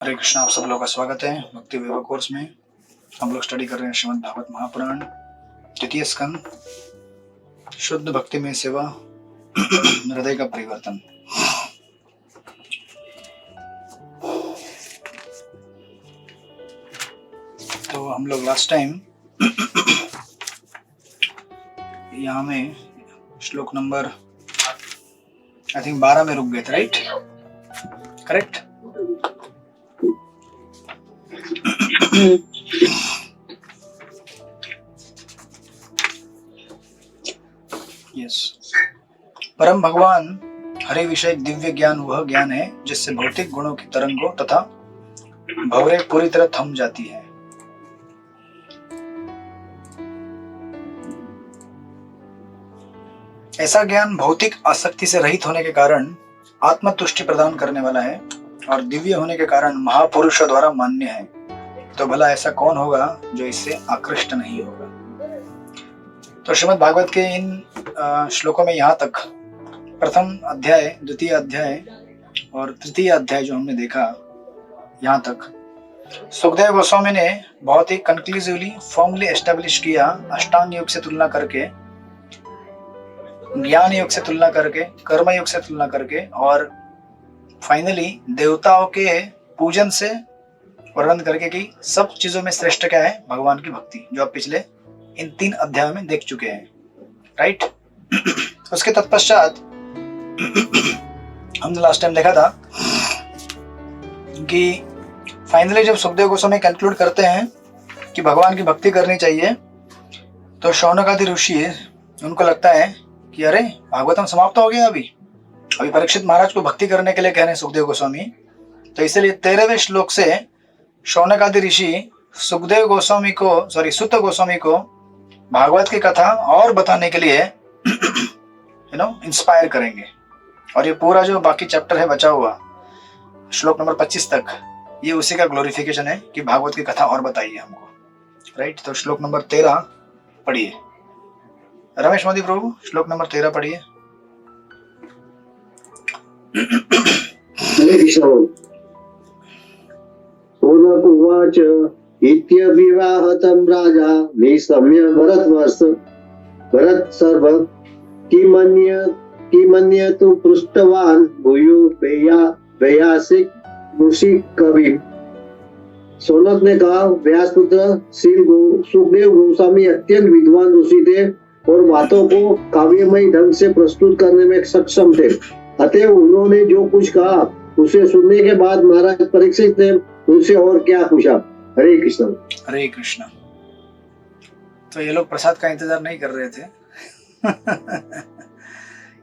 हरे कृष्णा। आप सब लोग का स्वागत है भक्ति वैभव कोर्स में। हम लोग स्टडी कर रहे हैं श्रीमद् भागवत महापुराण द्वितीय स्कंद, शुद्ध भक्ति में सेवा, हृदय का परिवर्तन। तो हम लोग लास्ट टाइम यहाँ में श्लोक नंबर आई थिंक 12 में रुक गए थे, राइट? करेक्ट। यस। परम भगवान हरि विषय दिव्य ज्ञान वह ज्ञान है जिससे भौतिक गुणों की तरंगों तथा भंवरे पूरी तरह थम जाती है। ऐसा ज्ञान भौतिक आसक्ति से रहित होने के कारण आत्मतुष्टि प्रदान करने वाला है और दिव्य होने के कारण महापुरुषों द्वारा मान्य है। तो भला ऐसा कौन होगा जो इससे आकृष्ट नहीं होगा? तो श्रीमद् भागवत के इन श्लोकों में यहाँ तक प्रथम अध्याय, द्वितीय अध्याय और तृतीय अध्याय जो हमने देखा, यहाँ तक सुखदेव गोस्वामी ने बहुत ही कंक्लूसिवली फॉर्मली एस्टेब्लिश किया, अष्टांग योग से तुलना करके, ज्ञान योग से तुलना करके, कर्म योग से तुलना करके और फाइनली देवताओं के पूजन से वर्णन करके कि सब चीजों में श्रेष्ठ क्या है? भगवान की भक्ति, जो आप पिछले इन 3 अध्यायों में देख चुके हैं, राइट? उसके तत्पश्चात हमने लास्ट टाइम देखा था कि फाइनली जब सुखदेव गोस्वामी कंक्लूड करते हैं कि भगवान की भक्ति करनी चाहिए, तो शौनक आदि ऋषि, उनको लगता है कि अरे भागवतम समाप्त हो गया, अभी परीक्षित महाराज को भक्ति करने के लिए कह रहे हैं सुखदेव गोस्वामी। तो इसलिए 13वें श्लोक से शौनक आदि ऋषि सुखदेव गोस्वामी को, सुत गोस्वामी को भागवत की कथा और बताने के लिए इंस्पायर करेंगे। और ये पूरा जो बाकी चैप्टर है बचा हुआ, श्लोक नंबर 25 तक, ये उसी का ग्लोरिफिकेशन है कि भागवत की कथा और बताइए हमको, राइट? तो श्लोक नंबर 13 पढ़िए। रमेश मोदी प्रभु, श्लोक नंबर 13 पढ़िए। शौनक उवाच इत्यभिवाहतं राजा निशम्य भरत सर्व किमन्य तु पृष्टवान् भूयो व्यासिक ऋषि कवि। शौनक ने कहा, व्यासपुत्र श्री सुखदेव गोस्वामी अत्यंत विद्वान ऋषि थे और बातों को काव्यमय ढंग से प्रस्तुत करने में सक्षम थे। अतः उन्होंने जो कुछ कहा उसे सुनने के बाद महाराज परीक्षित ने उनसे और क्या पूछा। हरे कृष्ण। हरे कृष्ण। तो ये लोग प्रसाद का इंतजार नहीं कर रहे थे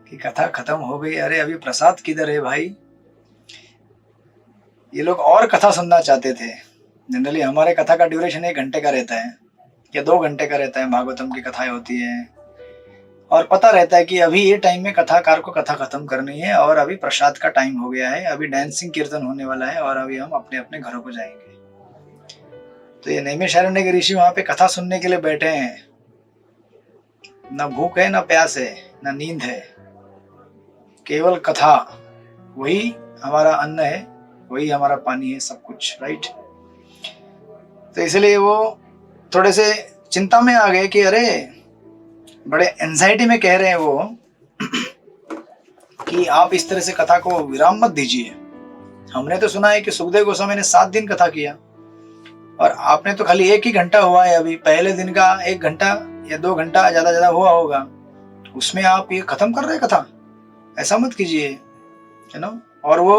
कि कथा खत्म हो गई, अरे अभी प्रसाद किधर है भाई? ये लोग और कथा सुनना चाहते थे। जनरली हमारे कथा का ड्यूरेशन 1 घंटे का रहता है या 2 घंटे का रहता है, भागवतम की कथाएं होती है, और पता रहता है कि अभी ये टाइम में कथाकार को कथा खत्म करनी है और अभी प्रसाद का टाइम हो गया है, अभी डांसिंग कीर्तन होने वाला है और अभी हम अपने अपने घरों को जाएंगे। तो ये नैमिषारण्य के ऋषि वहां पे कथा सुनने के लिए बैठे हैं। ना भूख है, ना प्यास है, ना नींद है, केवल कथा। वही हमारा अन्न है, वही हमारा पानी है, सब कुछ, राइट? तो इसलिए वो थोड़े से चिंता में आ गए कि अरे, बड़े एंजाइटी में कह रहे हैं वो कि आप इस तरह से कथा को विराम मत दीजिए। हमने तो सुना है कि सुखदेव गोस्वामी ने 7 दिन कथा किया और आपने तो खाली 1 ही घंटा हुआ है अभी। पहले दिन का 1 घंटा या 2 घंटा ज्यादा हुआ होगा, उसमें आप ये खत्म कर रहे हैं कथा। ऐसा मत कीजिए, है ना? और वो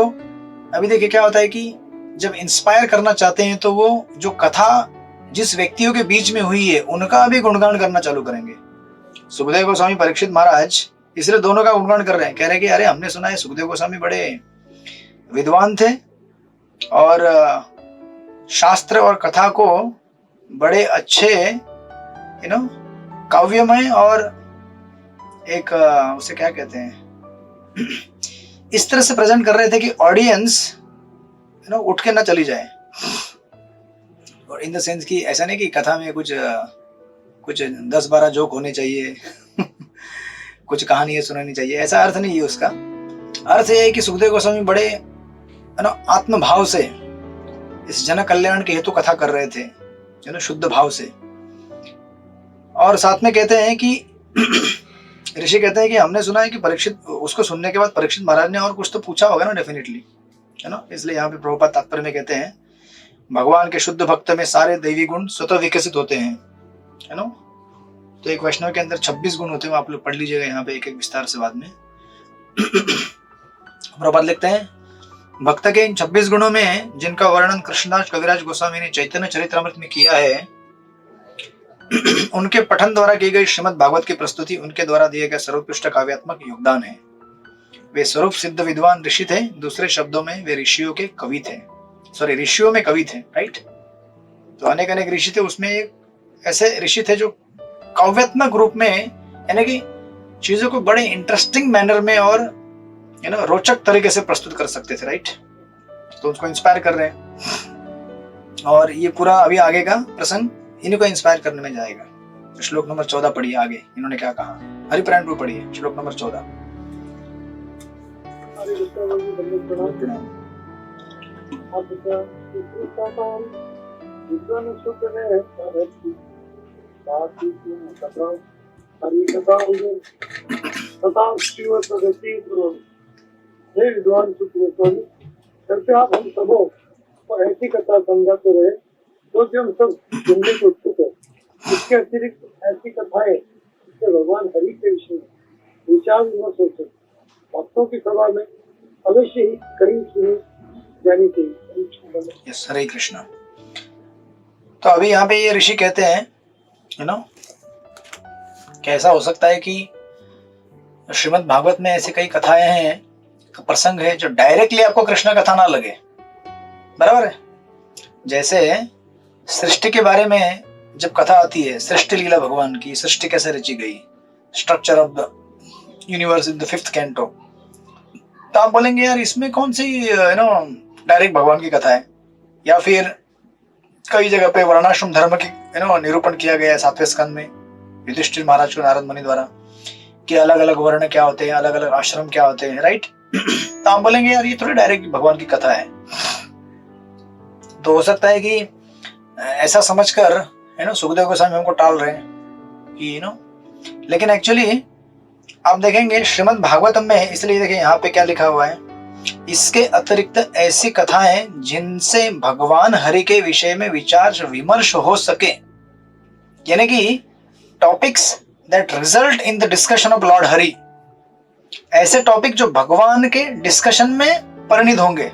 अभी देखिए क्या होता है कि जब इंस्पायर करना चाहते हैं तो वो जो कथा जिस व्यक्तियों के बीच में हुई है उनका भी गुणगान करना चालू करेंगे। सुखदेव गोस्वामी, परीक्षित महाराज, इसलिए दोनों का गुणगान कर रहे हैं। कह रहे हैं कि अरे हमने सुना है सुखदेव गोस्वामी बड़े विद्वान थे और शास्त्र और कथा को बड़े अच्छे काव्यमय और एक उसे क्या कहते हैं, इस तरह से प्रेजेंट कर रहे थे कि ऑडियंस उठ के ना चली जाए। और इन द सेंस कि ऐसा नहीं कि कथा में कुछ 10-12 जोक होने चाहिए कुछ कहानियां सुनानी चाहिए, ऐसा अर्थ नहीं है उसका। अर्थ यह है कि सुखदेव गोस्वामी बड़े आत्मभाव से इस जन कल्याण के हेतु कथा कर रहे थे, शुद्ध भाव से। और साथ में कहते हैं कि ऋषि कहते हैं कि हमने सुना है कि परीक्षित, उसको सुनने के बाद परीक्षित महाराज ने और कुछ तो पूछा होगा ना डेफिनेटली, है ना। इसलिए यहाँ पे प्रभुपाद तात्पर्य में कहते हैं भगवान के शुद्ध भक्त में सारे दैवी गुण स्वतः विकसित होते हैं, है ना। तो एक वैष्णव के अंदर 26 गुण होते हैं, आप लोग पढ़ लीजिएगा यहाँ पे एक एक विस्तार से बाद में। प्रभुपाद लिखते हैं भक्त के इन 26 गुणों में जिनका वर्णन कृष्णदास कविराज गोस्वामी ने चैतन्य चरित्रामृत में किया है, उनके पठन द्वारा की गई श्रीमद् भागवत की प्रस्तुति उनके द्वारा दिए गए सर्वोत्कृष्ट काव्यात्मक योगदान है। वे स्वरूप सिद्ध विद्वान ऋषि थे, दूसरे शब्दों में वे ऋषियों के कवि थे, सॉरी ऋषियों में कवि थे, राइट। तो अनेक अनेक ऋषि थे, उसमें एक ऐसे ऋषि थे जो काव्यात्मक रूप में, यानी कि चीजों को बड़े इंटरेस्टिंग मैनर में और रोचक तरीके से प्रस्तुत कर सकते थे, राइट। तो उसको इंस्पायर कर रहे हैं, और ये पूरा अभी आगे का प्रसंग इन्हीं को इंस्पायर करने में जाएगा। तो श्लोक नंबर 14 पढ़िए आगे इन्होंने क्या कहा, हरिपुराण में पढ़िए श्लोक नंबर 14। आप हम सबों को ऐसी कथा समझाते रहे तो जो हम सब सुनने को उत्सुक है। इसके अतिरिक्त ऐसी कथाएं जिससे भगवान हरि के विषय में विचार विमर्श हो सके, भक्तों की सभा में अवश्य ही कहीं सुनी जानी चाहिए। यस, हरे कृष्णा। तो अभी यहाँ पे ये ऋषि कहते हैं, कैसा हो सकता है कि श्रीमद् भागवत में ऐसी कई कथाएं हैं, प्रसंग है जो डायरेक्टली आपको कृष्ण कथा ना लगे, बराबर है। जैसे सृष्टि के बारे में जब कथा आती है, सृष्टि लीला भगवान की, सृष्टि कैसे रची गई, structure of the universe in the 5th canto, तो आप बोलेंगे यार इसमें कौन सी डायरेक्ट भगवान की कथा है। या फिर कई जगह पे वर्णाश्रम धर्म की निरूपण किया गया है 7वें स्कंद में युधिष्ठिर महाराज को नारद मुनि द्वारा, कि अलग अलग वर्ण क्या होते हैं, अलग अलग आश्रम क्या होते हैं, राइट। तो आप बोलेंगे यार ये थोड़ी डायरेक्ट भगवान की कथा है। तो हो सकता है कि ऐसा समझकर सुखदेव गोस्वामी हमको टाल रहे हैं कि लेकिन एक्चुअली आप देखेंगे श्रीमद् भागवतम में, इसलिए देखिए यहाँ पे क्या लिखा हुआ है, इसके अतिरिक्त ऐसी कथाएं जिनसे भगवान हरि के विषय में विचार विमर्श हो सके, यानी कि topics that result in the discussion of Lord Hari, ऐसे टॉपिक जो भगवान के डिस्कशन में परिणित होंगे,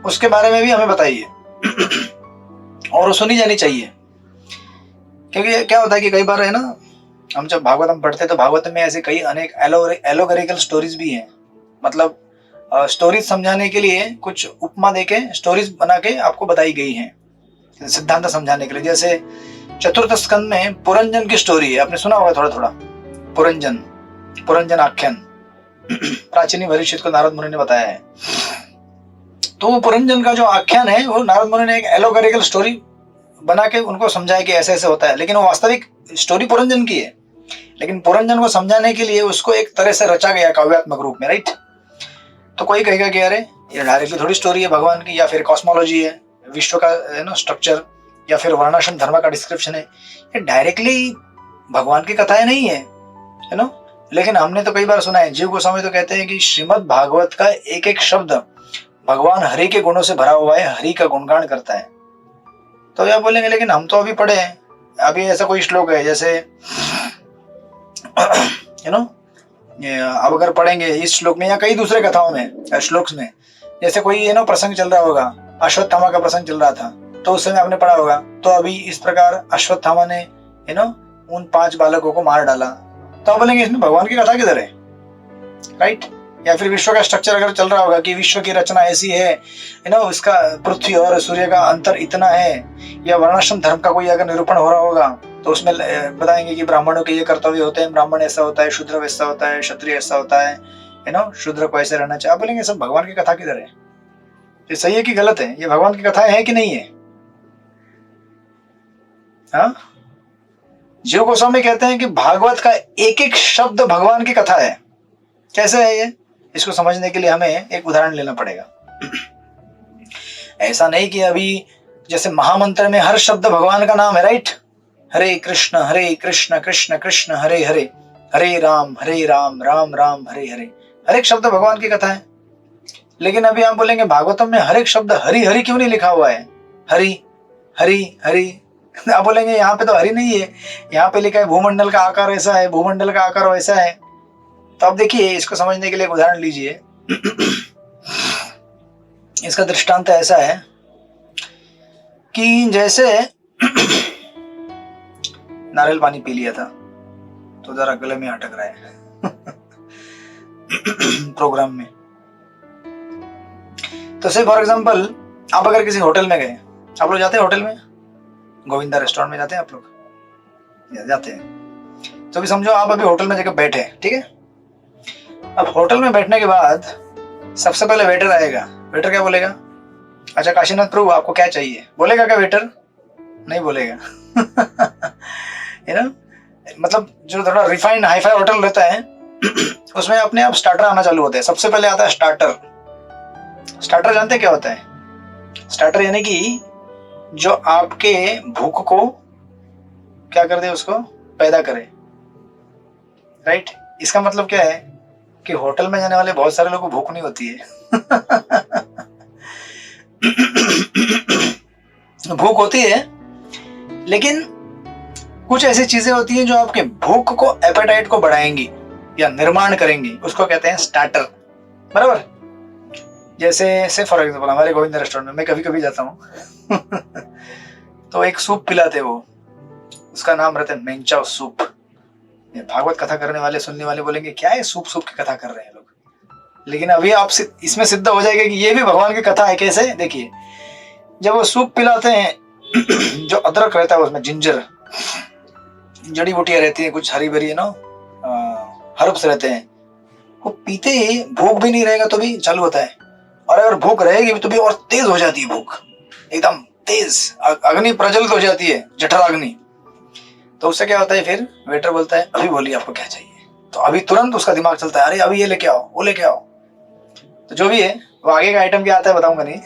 उसके बारे में भी हमें बताइए और सुनी जानी चाहिए। क्योंकि क्या होता है कि कई बार है ना, हम जब भागवतम पढ़ते हैं तो भागवत में ऐसे कई अनेक एलोगरिकल स्टोरीज भी हैं, मतलब स्टोरीज समझाने के लिए कुछ उपमा देके स्टोरीज बना के आपको बताई गई हैं सिद्धांत समझाने के लिए। जैसे 4th स्कंद में पुरंजन की स्टोरी है, आपने सुना होगा थोड़ा थोड़ा, पुरंजन आख्यान प्राचीन भविष्य को नारद मुनि ने बताया है। तो पुरंजन का जो आख्यान है वो नारद मुनि ने एक एलोगरिकल स्टोरी बना के उनको समझाया कि ऐसे ऐसे होता है, लेकिन वो वास्तविक स्टोरी पुरंजन की है, लेकिन पुरंजन को समझाने के लिए उसको एक तरह से रचा गया काव्यात्मक रूप में, राइट। तो कोई कहेगा कि अरे ये डायरेक्टली थोड़ी स्टोरी है भगवान की, या फिर कॉस्मोलॉजी है, विश्व का स्ट्रक्चर, या फिर वर्णाश्रम धर्म का डिस्क्रिप्शन है, ये डायरेक्टली भगवान की कथाएं नहीं है, लेकिन हमने तो कई बार सुना है, जीव गोस्वामी तो कहते हैं कि श्रीमद् भागवत का एक एक शब्द भगवान हरि के गुणों से भरा हुआ है, हरि का गुणगान करता है। तो यह बोलेंगे लेकिन हम तो अभी पढ़े हैं, अभी ऐसा कोई श्लोक है जैसे अब अगर पढ़ेंगे इस श्लोक में या कई दूसरे कथाओं में श्लोक में, जैसे कोई प्रसंग चल रहा होगा, अश्वत्थामा का प्रसंग चल रहा था, तो उस समय आपने पढ़ा होगा, तो अभी इस प्रकार अश्वत्थामा ने उन 5 बालकों को मार डाला, तो आप बोलेंगे इसमें भगवान की कथा किधर है, राइट। या फिर विश्व का स्ट्रक्चर अगर चल रहा होगा कि विश्व की रचना ऐसी है, उसका पृथ्वी और सूर्य का अंतर इतना है, या वर्णाश्रम धर्म का कोई अगर निरूपण हो रहा होगा तो उसमें बताएंगे कि ब्राह्मणों के ये कर्तव्य होते हैं, ब्राह्मण ऐसा होता है, शूद्र वैसा होता है, क्षत्रिय ऐसा होता है, शूद्र को ऐसे रहना चाहिए। आप बोलेंगे सब भगवान की कथा किधर है, ये सही है कि गलत है, ये भगवान की कथाएं है कि नहीं है। हाँ, जीव गोस्वामी कहते हैं कि भागवत का एक एक शब्द भगवान की कथा है। कैसे है ये, इसको समझने के लिए हमें एक उदाहरण लेना पड़ेगा। ऐसा नहीं कि अभी जैसे महामंत्र में हर शब्द भगवान का नाम है, राइट? हरे कृष्ण कृष्ण कृष्ण हरे हरे, हरे राम राम राम हरे हरे, हर एक शब्द भगवान की कथा है। लेकिन अभी आप बोलेंगे भागवतम में हर एक शब्द हरि हरि क्यों नहीं लिखा हुआ है? हरि हरि हरि आप बोलेंगे यहाँ पे तो हरि नहीं है, यहाँ पे लिखा है भूमंडल का आकार ऐसा है, भूमंडल का आकार वैसा है। तो अब देखिए, इसको समझने के लिए एक उदाहरण लीजिए। इसका दृष्टांत ऐसा है कि जैसे नारियल पानी पी लिया था तो जरा गले में अटक रहा है प्रोग्राम में। तो से फॉर एग्जांपल आप अगर किसी होटल में गए, आप लोग जाते हैं होटल में, गोविंदा रेस्टोरेंट में जाते हैं आप लोग? जाते हैं। तो भी समझो आप अभी होटल में जाकर बैठे, ठीक है? अब होटल में बैठने के बाद सबसे पहले वेटर आएगा। वेटर क्या बोलेगा? अच्छा काशीनाथ प्रभु आपको क्या चाहिए, बोलेगा क्या वेटर? नहीं बोलेगा। मतलब जो थोड़ा रिफाइंड हाईफाई होटल रहता है उसमें अपने आप स्टार्टर आना चालू होते हैं। सबसे पहले आता है स्टार्टर। स्टार्टर जानते हैं क्या होता है? स्टार्टर यानी कि जो आपके भूख को क्या कर दे, उसको पैदा करे, राइट? इसका मतलब क्या है कि होटल में जाने वाले बहुत सारे लोगों को भूख नहीं होती है। भूख होती है, लेकिन कुछ ऐसी चीजें होती हैं जो आपके भूख को, एपेटाइट को बढ़ाएंगी या निर्माण करेंगी, उसको कहते हैं स्टार्टर, बराबर? जैसे फॉर एग्जाम्पल हमारे गोविंदा रेस्टोरेंट में मैं कभी कभी जाता हूँ तो एक सूप पिलाते वो, उसका नाम रहता है मेंचाओ सूप। ये भागवत कथा करने वाले, सुनने वाले बोलेंगे क्या है सूप की कथा कर रहे हैं लोग, लेकिन अभी आप इसमें सिद्ध हो जाएगा कि ये भी भगवान की कथा है। कैसे? देखिए, जब वो सूप पिलाते हैं जो अदरक रहता है उसमें जिंजर, जड़ी बूटियां रहती हैं, कुछ हरी भरी हर्ब्स रहते हैं, वो पीते ही भूख भी नहीं रहेगा तो भी चालू होता है, और अगर भूख रहेगी तो भी और तेज हो जाती है भूख, एकदम तेज अग्नि प्रज्वलित हो जाती है, जठराग्नि। तो उससे क्या होता है, फिर वेटर बोलता है अभी बोलिए आपको क्या चाहिए, तो अभी तुरंत उसका दिमाग चलता है, अरे अभी ये लेके आओ, वो लेके आओ। तो जो भी है वो आगे का आइटम क्या आता है बताऊंगा नहीं।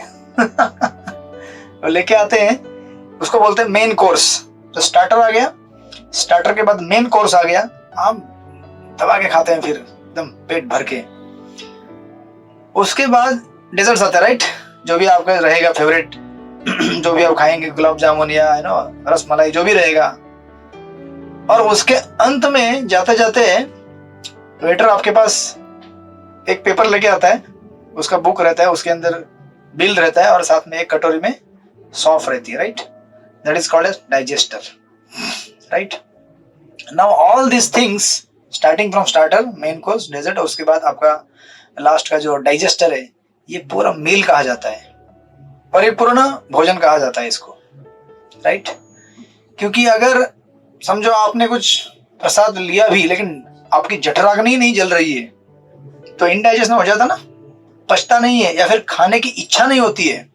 वो लेके आते हैं, उसको बोलते हैं मेन कोर्स। तो स्टार्टर आ गया, स्टार्टर के बाद मेन कोर्स आ गया, आप दबा के खाते हैं फिर एकदम पेट भर के। उसके बाद डेजर्ट्स आते हैं, राइट? जो भी आपका रहेगा फेवरेट, जो भी आप खाएंगे, गुलाब जामुन या रस मलाई, जो भी रहेगा। और उसके अंत में जाते जाते वेटर आपके पास एक पेपर लेके आता है, उसका बुक रहता है, उसके अंदर बिल रहता है, और साथ में एक कटोरी में सौंफ रहती है, right? That is called as digester, right? Now all this things starting from starter, main course, dessert, और उसके बाद आपका लास्ट का जो डाइजेस्टर है, ये पूरा मील कहा जाता है, परिपूर्ण भोजन कहा जाता है इसको, राइट? क्योंकि अगर समझो आपने कुछ प्रसाद लिया भी लेकिन आपकी जठराग्नि नहीं जल रही है तो इनडाइजेशन हो जाता ना, पचता नहीं है, या फिर खाने की इच्छा नहीं होती है,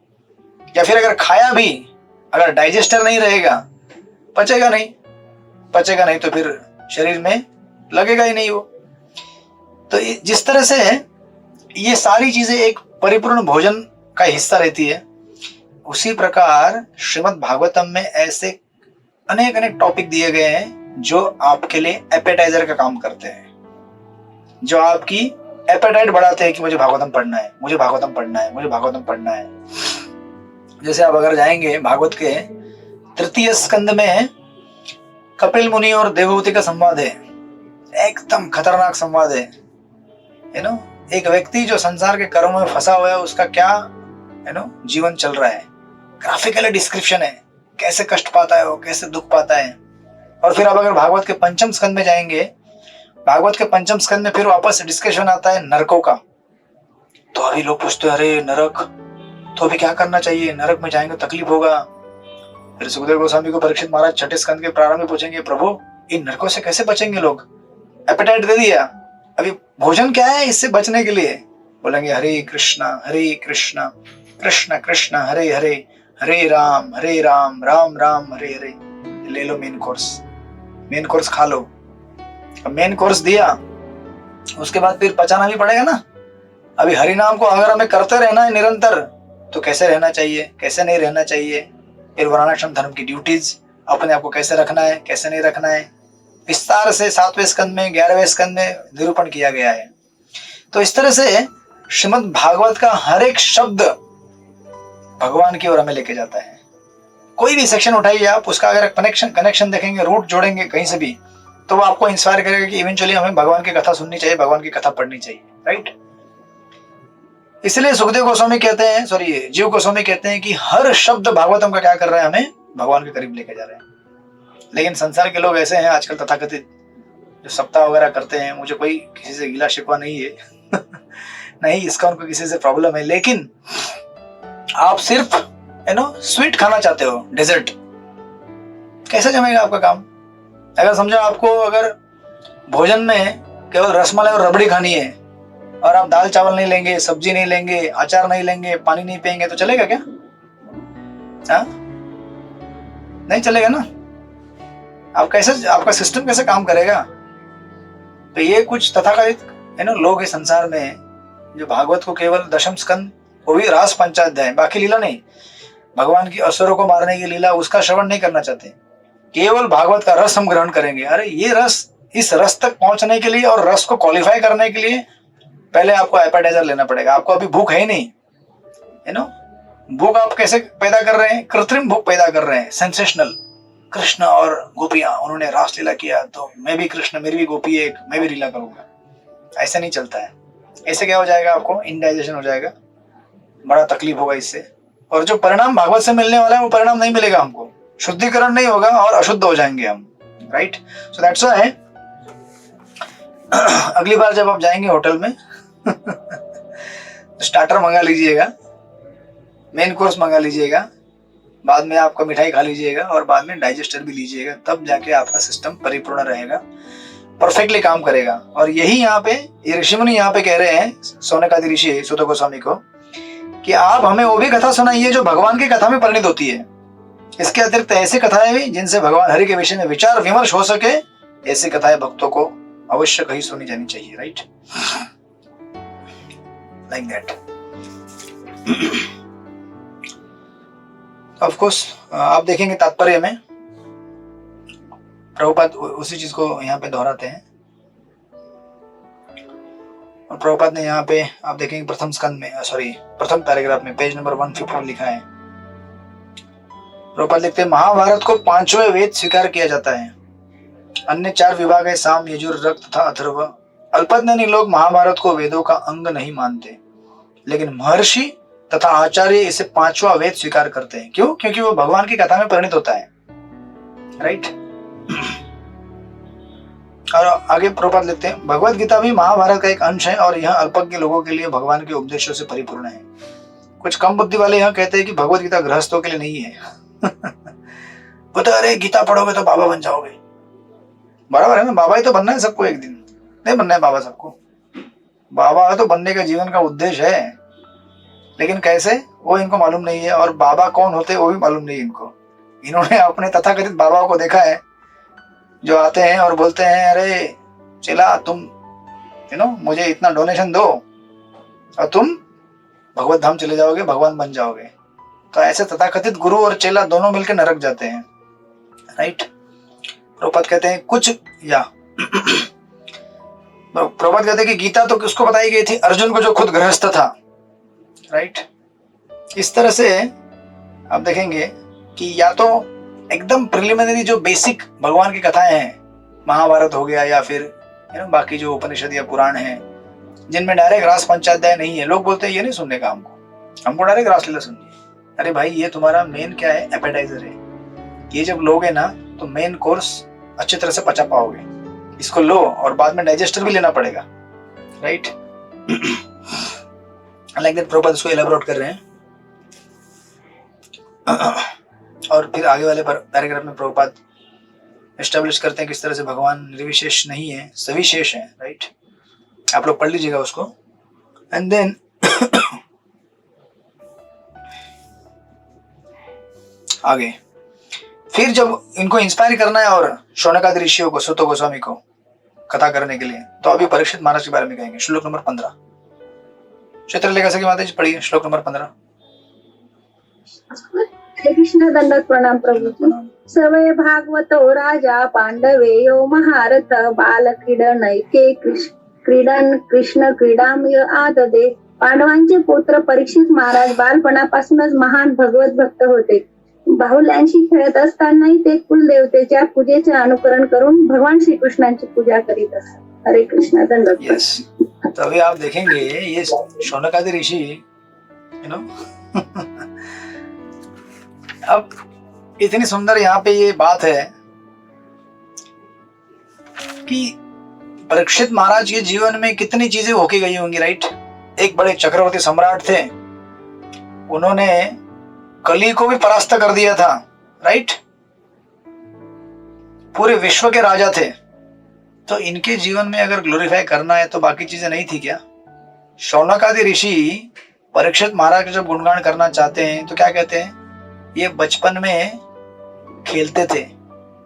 या फिर अगर खाया भी, अगर डाइजेस्टर नहीं रहेगा, पचेगा नहीं तो फिर शरीर में लगेगा ही नहीं वो। तो जिस तरह से ये सारी चीजें एक परिपूर्ण भोजन का हिस्सा रहती है, उसी प्रकार श्रीमद् भागवतम में ऐसे अनेक टॉपिक दिए गए हैं जो आपके लिए एपेटाइजर का काम करते हैं, जो आपकी एपेटाइट बढ़ाते हैं कि मुझे भागवतम पढ़ना है, मुझे भागवतम पढ़ना है, मुझे भागवतम पढ़ना है। जैसे आप अगर जाएंगे भागवत के 3 स्कंद में कपिल मुनि और देवहूति का संवाद है, एकदम खतरनाक संवाद है। एक व्यक्ति जो संसार के कर्म में फंसा हुआ है, उसका क्या जीवन चल रहा है, ग्राफिकल डिस्क्रिप्शन है, कैसे कष्ट पाता है वो, कैसे दुख पाता है। और फिर आप अगर भागवत के 5 स्कंद में जाएंगे, भागवत के 5 स्कंद में फिर वापस डिस्कशन आता है नरकों का। तो अभी लोग पूछते हैं अरे नरक, तो अभी क्या करना चाहिए, नरक में जाएंगे तकलीफ होगा। फिर सुखदेव गोस्वामी को परीक्षित महाराज 6 स्कंद के प्रारंभ में पूछेंगे प्रभु इन नरकों से कैसे बचेंगे लोग, एपेटाइट दे दिया, अभी भोजन क्या है इससे बचने के लिए? बोलेंगे हरे कृष्णा कृष्ण कृष्ण हरे हरे, हरे राम राम राम हरे हरे। ले लो मेन कोर्स खा लो। अब मेन कोर्स दिया, उसके बाद फिर पचाना भी पड़ेगा ना। अभी हरि नाम को अगर हमें करते रहना है निरंतर, तो कैसे रहना चाहिए, कैसे नहीं रहना चाहिए, फिर वर्णाश्रम धर्म की ड्यूटीज, अपने आप को कैसे रखना है कैसे नहीं रखना है, विस्तार से 7वें स्कंद में 11वें स्कंद में निरूपण किया गया है। तो इस तरह से श्रीमद् भागवत का हर एक शब्द भगवान की ओर हमें लेके जाता है। कोई भी सेक्शन उठाइए आप, उसका अगर कनेक्शन देखेंगे, रूट जोड़ेंगे कहीं से भी, तो वो आपको इंस्पायर करेगा कि इवेंचुअली हमें भगवान की कथा सुननी चाहिए, भगवान की कथा पढ़नी चाहिए, राइट। इसलिए सुखदेव गोस्वामी कहते हैं, जीव गोस्वामी कहते हैं कि हर शब्द भागवतम का क्या कर रहा है, हमें भगवान के करीब लेके जा रहे हैं। लेकिन संसार के लोग ऐसे हैं आजकल तथाकथित, जो सप्ताह वगैरह करते हैं, मुझे कोई किसी से गिला शिकवा नहीं है नहीं, इसका उनको किसी से प्रॉब्लम है, लेकिन आप सिर्फ स्वीट खाना चाहते हो, डेजर्ट, कैसे जमेगा आपका काम? अगर समझो आपको अगर भोजन में केवल रसमलाई और रबड़ी खानी है और आप दाल चावल नहीं लेंगे, सब्जी नहीं लेंगे, अचार नहीं लेंगे, पानी नहीं पियेंगे, तो चलेगा क्या? हाँ, नहीं चलेगा ना। आप कैसे, आपका सिस्टम कैसे काम करेगा? तो ये कुछ तथाकथित लोग हैं संसार में जो भागवत को केवल दशम स्कंद, वो भी रास पंचाध्याय, बाकी लीला नहीं, भगवान की असुरों को मारने की लीला, उसका श्रवण नहीं करना चाहते, केवल भागवत का रस हम ग्रहण करेंगे। अरे ये रस, इस रस तक पहुंचने के लिए और रस को क्वालिफाई करने के लिए पहले आपको एपेटाइजर लेना पड़ेगा। आपको अभी भूख है ही नहीं, भूख आप कैसे पैदा कर रहे हैं? कृत्रिम भूख पैदा कर रहे हैं, सेंसेशनल। कृष्ण और गोपियां, उन्होंने रास लीला किया तो मैं भी कृष्ण, मेरी भी गोपी एक, मैं भी लीला करूंगा। ऐसा नहीं चलता है। ऐसे क्या हो जाएगा? आपको इंडाइजेशन हो जाएगा, बड़ा तकलीफ होगा इससे, और जो परिणाम भागवत से मिलने वाला है वो परिणाम नहीं मिलेगा हमको, शुद्धिकरण नहीं होगा और अशुद्ध हो जाएंगे हम, राइट। सो दैट्स व्हाई अगली बार जब आप जाएंगे होटल में स्टार्टर मंगा लीजिएगा, मेन कोर्स मंगा लीजिएगा, बाद में आपका मिठाई खा लीजिएगा और बाद में डाइजेस्टर भी लीजिएगा, तब जाके आपका सिस्टम परिपूर्ण रहेगा, परफेक्टली काम करेगा। और यही यहाँ पे ये ऋषिमुनि यहाँ पे कह रहे हैं, सौनकादि ऋषि सुत गोस्वामी को, कि आप हमें वो भी कथा सुनाइए जो भगवान की कथा में परिणित होती है। इसके अतिरिक्त ऐसी कथाएं भी जिनसे भगवान हरि के विषय में विचार विमर्श हो सके, ऐसी कथाएं भक्तों को अवश्य कहीं सुनी जानी चाहिए, right, like that. Of course आप देखेंगे तात्पर्य में प्रभुपाद उसी चीज को यहाँ पे दोहराते हैं, और प्रभुपाद ने यहाँ पे आप देखेंगे प्रथम स्कंद में, प्रथम पैराग्राफ में पेज नंबर 151 लिखा है। प्रभुपाद लिखते हैं, महाभारत को 5वें वेद स्वीकार किया जाता है। अन्य 4 विभाग है, साम, यजुर, रक्त तथा अथर्व। अल्पज्ञानी लोग महाभारत को वेदों का अंग नहीं मानते, लेकिन महर्षि तथा आचार्य इसे 5वां वेद स्वीकार करते हैं। क्यों? क्योंकि वो भगवान की कथा में परिणित होता है, राइट। और आगे प्रभुपाद लिखते हैं, भगवत गीता भी महाभारत का एक अंश है और यह अल्पज्ञ लोगों के लिए भगवान के उपदेशों से परिपूर्ण है। कुछ कम बुद्धि वाले यहाँ कहते हैं कि भगवत गीता गृहस्थों के लिए नहीं है बोलते अरे गीता पढ़ोगे तो बाबा बन जाओगे। बराबर है ना, बाबा ही तो बनना है सबको, एक दिन नहीं बनना है बाबा सबको। बाबा तो बनने का जीवन का उद्देश्य है, लेकिन कैसे वो इनको मालूम नहीं है, और बाबा कौन होते वो भी मालूम नहीं इनको। इन्होंने अपने तथाकथित बाबाओं को देखा है जो आते हैं और बोलते हैं अरे चला तुम मुझे इतना डोनेशन दो और तुम भगवत धाम चले जाओगे, भगवान बन जाओगे। तो ऐसे तथाकथित गुरु और चेला दोनों मिलकर नरक जाते हैं, राइट। प्रभुपाद कहते हैं कुछ या प्रभुपाद कहते हैं कि गीता तो किसको बताई गई थी? अर्जुन को, जो खुद गृहस्थ था, राइट। इस तरह से आप देखेंगे कि या तो एकदम प्रिलिमिनरी जो बेसिक भगवान की कथाएं हैं, महाभारत हो गया, या फिर बाकी जो उपनिषद या पुराण हैं जिनमें डायरेक्ट रास पंचाध्याय नहीं है। लोग बोलते हैं ये नहीं सुनने का, हमको डायरेक्ट रास लीला सुननी है। अरे भाई, ये तुम्हारा मेन क्या है? एपेटाइजर है। ये जब लोगे ना तो मेन कोर्स अच्छी तरह से पचा पाओगे। इसको लो और बाद में डाइजेस्टर भी लेना पड़ेगा, राइट। लाइक दैट प्रभुपाद इसको एलैबोरेट कर रहे हैं। और फिर आगे वाले पैराग्राफ में प्रभुपाद एस्टेब्लिश करते हैं किस तरह से भगवान निर्विशेष नहीं है, सविशेष है, राइट। आप लोग पढ़ लीजिएगा उसको। एंड देन आगे फिर जब इनको इंस्पायर करना है और शौनकादि ऋषियों को, सुत गोस्वामी को कथा करने के लिए, तो अभी परीक्षित महाराज के बारे में कहेंगे। श्लोक नंबर 15 चित्रलेखा सखी माता जी पढ़िए, श्लोक नंबर 15। हरे कृष्ण, दंडवत प्रणाम प्रभु जी। सवय भागवतो राजा पांडवे यो महारथ बाल क्रीडनैके क्रीडन कृष्ण क्रीडामय आददे। पांडवांचे पुत्र परीक्षित महाराज बालपणापासूनच महान भगवत भक्त होते. बाहुल्यांशी खेळत असतानाही ते कुलदेवतेच्या पूजेचे अनुकरण करून भगवान श्री कृष्णांची पूजा करीत असतात. हरे कृष्ण, दंडवत प्रणाम। यस, तो अभी आप देखेंगे ये शौनकादि ऋषि यू नो अब इतनी सुंदर यहाँ पे ये बात है कि परीक्षित महाराज के जीवन में कितनी चीजें होके गई होंगी, राइट। एक बड़े चक्रवर्ती सम्राट थे, उन्होंने कली को भी परास्त कर दिया था, राइट। पूरे विश्व के राजा थे, तो इनके जीवन में अगर ग्लोरीफाई करना है तो बाकी चीजें नहीं थी क्या। शौनकादि ऋषि परीक्षित महाराज का जब गुणगान करना चाहते हैं तो क्या कहते हैं, ये बचपन में खेलते थे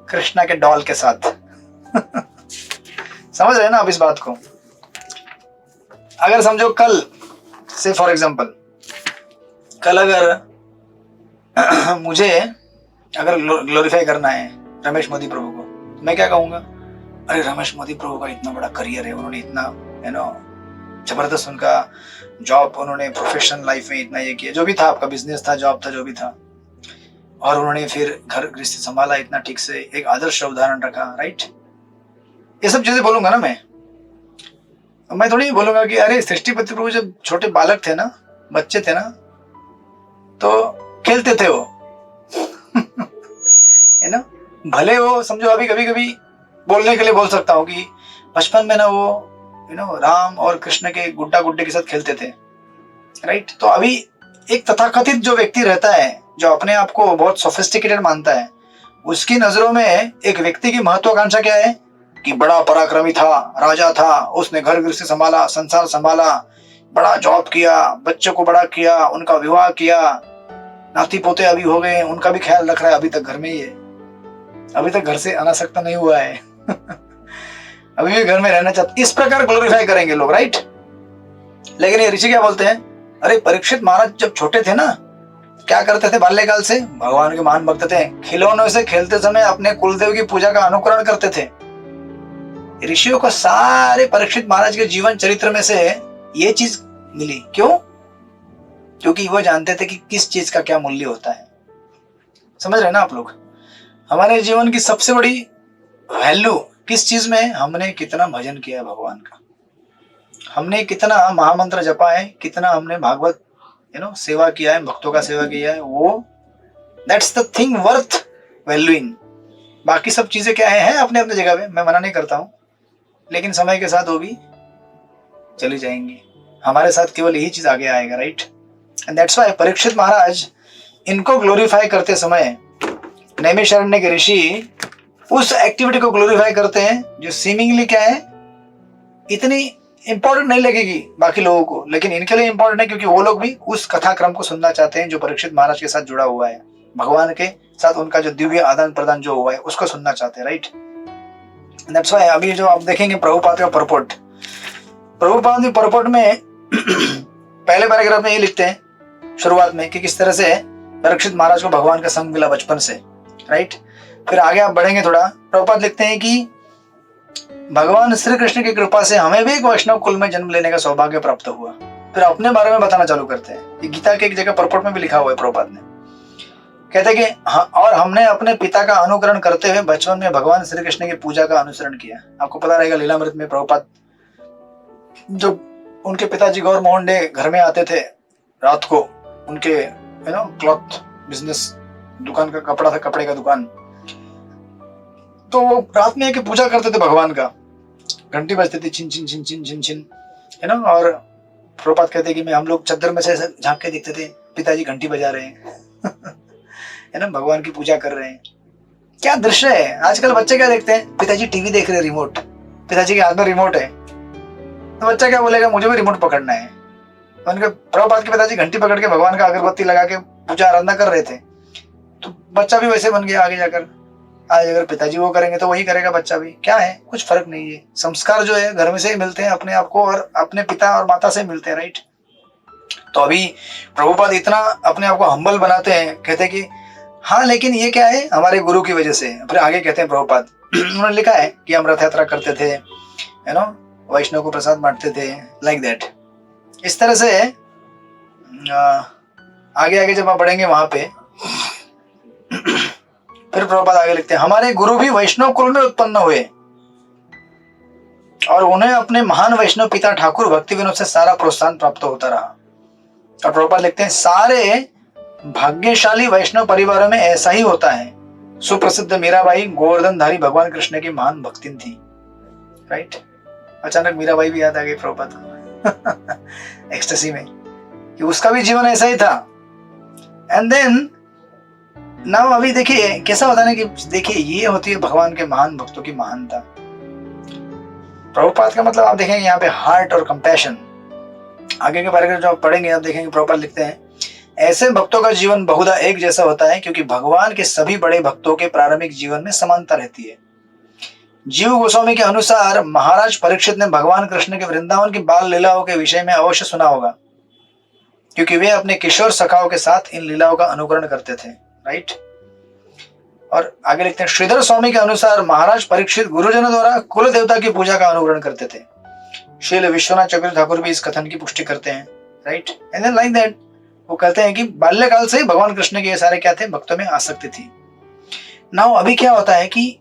कृष्णा के डॉल के साथ। समझ रहे हैं ना आप इस बात को। अगर समझो कल से फॉर एग्जांपल, कल अगर मुझे अगर ग्लोरीफाई करना है रमेश मोदी प्रभु को, तो मैं क्या कहूंगा, अरे रमेश मोदी प्रभु का इतना बड़ा करियर है, उन्होंने इतना जबरदस्त उनका जॉब, उन्होंने प्रोफेशनल लाइफ में इतना ये किया, जो भी था आपका बिजनेस था, जॉब था, जो भी था, और उन्होंने फिर घर गृहस्थी संभाला इतना ठीक से, एक आदर्श उदाहरण रखा, राइट। ये सब चीजें बोलूंगा ना मैं थोड़ी बोलूंगा कि अरे सृष्टिपति प्रभु जब छोटे बालक थे ना, बच्चे थे ना, तो खेलते थे वो है ना। भले वो समझो अभी कभी कभी बोलने के लिए बोल सकता हूँ कि बचपन में ना वो राम और कृष्ण के गुड्डा गुड्डे के साथ खेलते थे, राइट। तो अभी एक तथाकथित जो व्यक्ति रहता है, जो अपने आप को बहुत सोफिस्टिकेटेड मानता है, उसकी नजरों में एक व्यक्ति की महत्वाकांक्षा क्या है कि बड़ा पराक्रमी था, राजा था, उसने घर गृहस्थी संभाला, संसार संभाला, बड़ा जॉब किया, बच्चों को बड़ा किया, उनका विवाह किया, नाती पोते अभी हो गए, उनका भी ख्याल रख रहा है, अभी तक घर में ही है, अभी तक घर से अनासक्त नहीं हुआ है अभी भी घर में रहना चाहते। इस प्रकार ग्लोरीफाई करेंगे लोग, राइट। लेकिन ये ऋषि क्या बोलते हैं, अरे परीक्षित महाराज जब छोटे थे ना, क्या करते थे, बाल्यकाल से भगवान के महान भक्त थे, खिलौनों से खेलते समय अपने कुलदेव की पूजा का अनुकरण करते थे। ऋषियों को सारे परीक्षित महाराज के जीवन चरित्र में से ये चीज मिली, क्यों? क्योंकि वो जानते थे कि किस चीज का क्या मूल्य होता है। समझ रहे ना आप लोग। हमारे जीवन की सबसे बड़ी वैल्यू किस चीज में, हमने कितना भजन किया है भगवान का, हमने कितना महामंत्र जपा है, कितना हमने भागवत सेवा किया है, भक्तों का सेवा किया है, वो that's the thing worth valuing. बाकी सब चीजें क्या है अपने अपने जगह पे, मैं मना नहीं करता हूँ, लेकिन समय के साथ वो भी चली जाएंगी, हमारे साथ केवल यही चीज आगे आएगा, right. And that's why Parikshit Maharaj इनको ग्लोरीफाई करते समय नैमिषारण्य के ऋषि उस एक्टिविटी को ग्लोरीफाई करते हैं जो सीमिंगली क्या है, इतनी इंपॉर्टेंट नहीं लगेगी बाकी लोगों को, लेकिन इनके लिए इंपॉर्टेंट है, क्योंकि वो लोग भी उस कथाक्रम को सुनना चाहते हैं जो परीक्षित महाराज के साथ जुड़ा हुआ है, भगवान के साथ उनका जो दिव्य आदान प्रदान जो हुआ है उसको सुनना चाहते हैं, राइट। दैट्स व्हाई अभी जो आप देखेंगे प्रभुपाद का परपोर्ट, प्रभुपाद के परपोर्ट में पहले पैराग्राफ में ये लिखते हैं शुरुआत में कि किस तरह से परीक्षित महाराज को भगवान का संग मिला बचपन से, राइट। फिर आगे आप बढ़ेंगे थोड़ा, प्रभुपाद लिखते हैं कि भगवान श्री कृष्ण की कृपा से हमें भी एक वैष्णव कुल में जन्म लेने का सौभाग्य प्राप्त हुआ। फिर अपने बारे में बताना चालू करते हैं, ये गीता के एक जगह परपोर्ट में भी लिखा हुआ है प्रभुपाद ने, कहते हैं कि हाँ, और हमने अपने पिता का अनुकरण करते हुए बचपन में भगवान श्री कृष्ण की पूजा का अनुसरण किया। आपको पता रहेगा लीलामृत में प्रभुपाद जो उनके पिताजी गौर मोहन डे घर में आते थे रात को, उनके क्लॉथ बिजनेस दुकान का कपड़ा था, कपड़े का दुकान, तो वो रात में आके पूजा करते थे भगवान का, घंटी बजती थी छिन छिन छिन छिन छिन छिन, और प्रभुपाद कहते कि मैं हम लोग चद्दर में से झांक के देखते थे पिताजी घंटी बजा रहे हैं भगवान की पूजा कर रहे हैं। क्या दृश्य है। आजकल बच्चे क्या देखते हैं, पिताजी टीवी देख रहे हैं, रिमोट, पिताजी के हाथ में रिमोट है, तो बच्चा क्या बोलेगा, मुझे भी रिमोट पकड़ना है। उनके प्रभुपाद के पिताजी घंटी पकड़ के भगवान का अगरबत्ती लगा के पूजा आराधना कर रहे थे, तो बच्चा भी वैसे बन गया आगे जाकर। आज अगर पिताजी वो करेंगे तो वही करेगा बच्चा भी, क्या है, कुछ फर्क नहीं है। संस्कार जो है घर में से ही मिलते हैं अपने आप को, और अपने पिता और माता से मिलते हैं, राइट। तो अभी प्रभुपाद इतना अपने आप को हम्बल बनाते हैं, कहते हैं कि हाँ लेकिन ये क्या है, हमारे गुरु की वजह से। फिर आगे कहते हैं प्रभुपाद उन्होंने लिखा है कि हम रथ यात्रा करते थे, यू नो, वैष्णव को प्रसाद बांटते थे, लाइक दैट। इस तरह से आगे आगे जब आप बढ़ेंगे वहां पे फिर प्रभुपाद आगे लिखते हैं, हमारे गुरु भी वैष्णव कुल में उत्पन्न हुए और उन्हें अपने महान वैष्णव पिता ठाकुर भक्ति विनोद से सारा प्रोत्साहन प्राप्त होता रहा। और प्रभुपाद लिखते हैं, सारे भाग्यशाली वैष्णव परिवारों में ऐसा ही होता है। सुप्रसिद्ध मीराबाई गोवर्धनधारी भगवान कृष्ण की महान भक्तिन थी। राइट, अचानक मीराबाई भी याद आ गई प्रभुपाद को एक्सटेसी में, कि उसका भी जीवन ऐसा ही था। एंड देन नाउ अभी देखिए कैसा होता है कि देखिए ये होती है भगवान के महान भक्तों की महानता। प्रभुपाद का मतलब आप देखेंगे यहाँ पे हार्ट और कंपैशन। आगे के पैराग्राफ जो आप पढ़ेंगे आप देखेंगे प्रभुपाद लिखते हैं, ऐसे भक्तों का जीवन बहुधा एक जैसा होता है क्योंकि भगवान के सभी बड़े भक्तों के प्रारंभिक जीवन में समानता रहती है। जीव गोस्वामी के अनुसार महाराज परीक्षित ने भगवान कृष्ण के वृंदावन की बाल लीलाओं के विषय में अवश्य सुना होगा क्योंकि वे अपने किशोर सखाओं के साथ इन लीलाओं का अनुकरण करते थे। राइट, और आगे लिखते हैं, श्रीधर स्वामी के अनुसार महाराज परीक्षित गुरुजनों द्वारा कुल देवता की पूजा का अनुकरण करते थे। श्रील विश्वनाथ चक्रवर्ती ठाकुर भी इस कथन की पुष्टि करते हैं। Right, and then like that वो कहते हैं कि बाल्यकाल से ही भगवान कृष्ण के ये सारे क्या थे, भक्तों में आसक्ति थी। नाउ अभी क्या होता है कि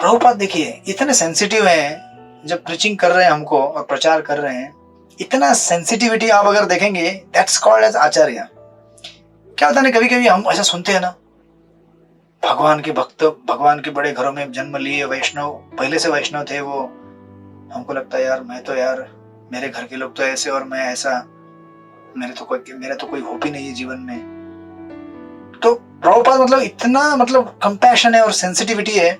प्रभुपाद देखिए इतने सेंसिटिव हैं, जब प्रीचिंग कर रहे हैं हमको और प्रचार कर रहे हैं, इतना सेंसिटिविटी आप अगर देखेंगे, दैट्स कॉल्ड एज आचार्य। क्या होता है, कभी कभी हम ऐसा सुनते हैं ना, भगवान के भक्त भगवान के बड़े घरों में जन्म लिए, वैष्णव पहले से वैष्णव थे वो, हमको लगता है यार मैं तो यार मेरे घर के लोग तो ऐसे और मैं ऐसा, मेरा तो कोई होप ही नहीं है जीवन में। तो प्रभुपाद मतलब इतना मतलब कंपैशन है और सेंसिटिविटी है।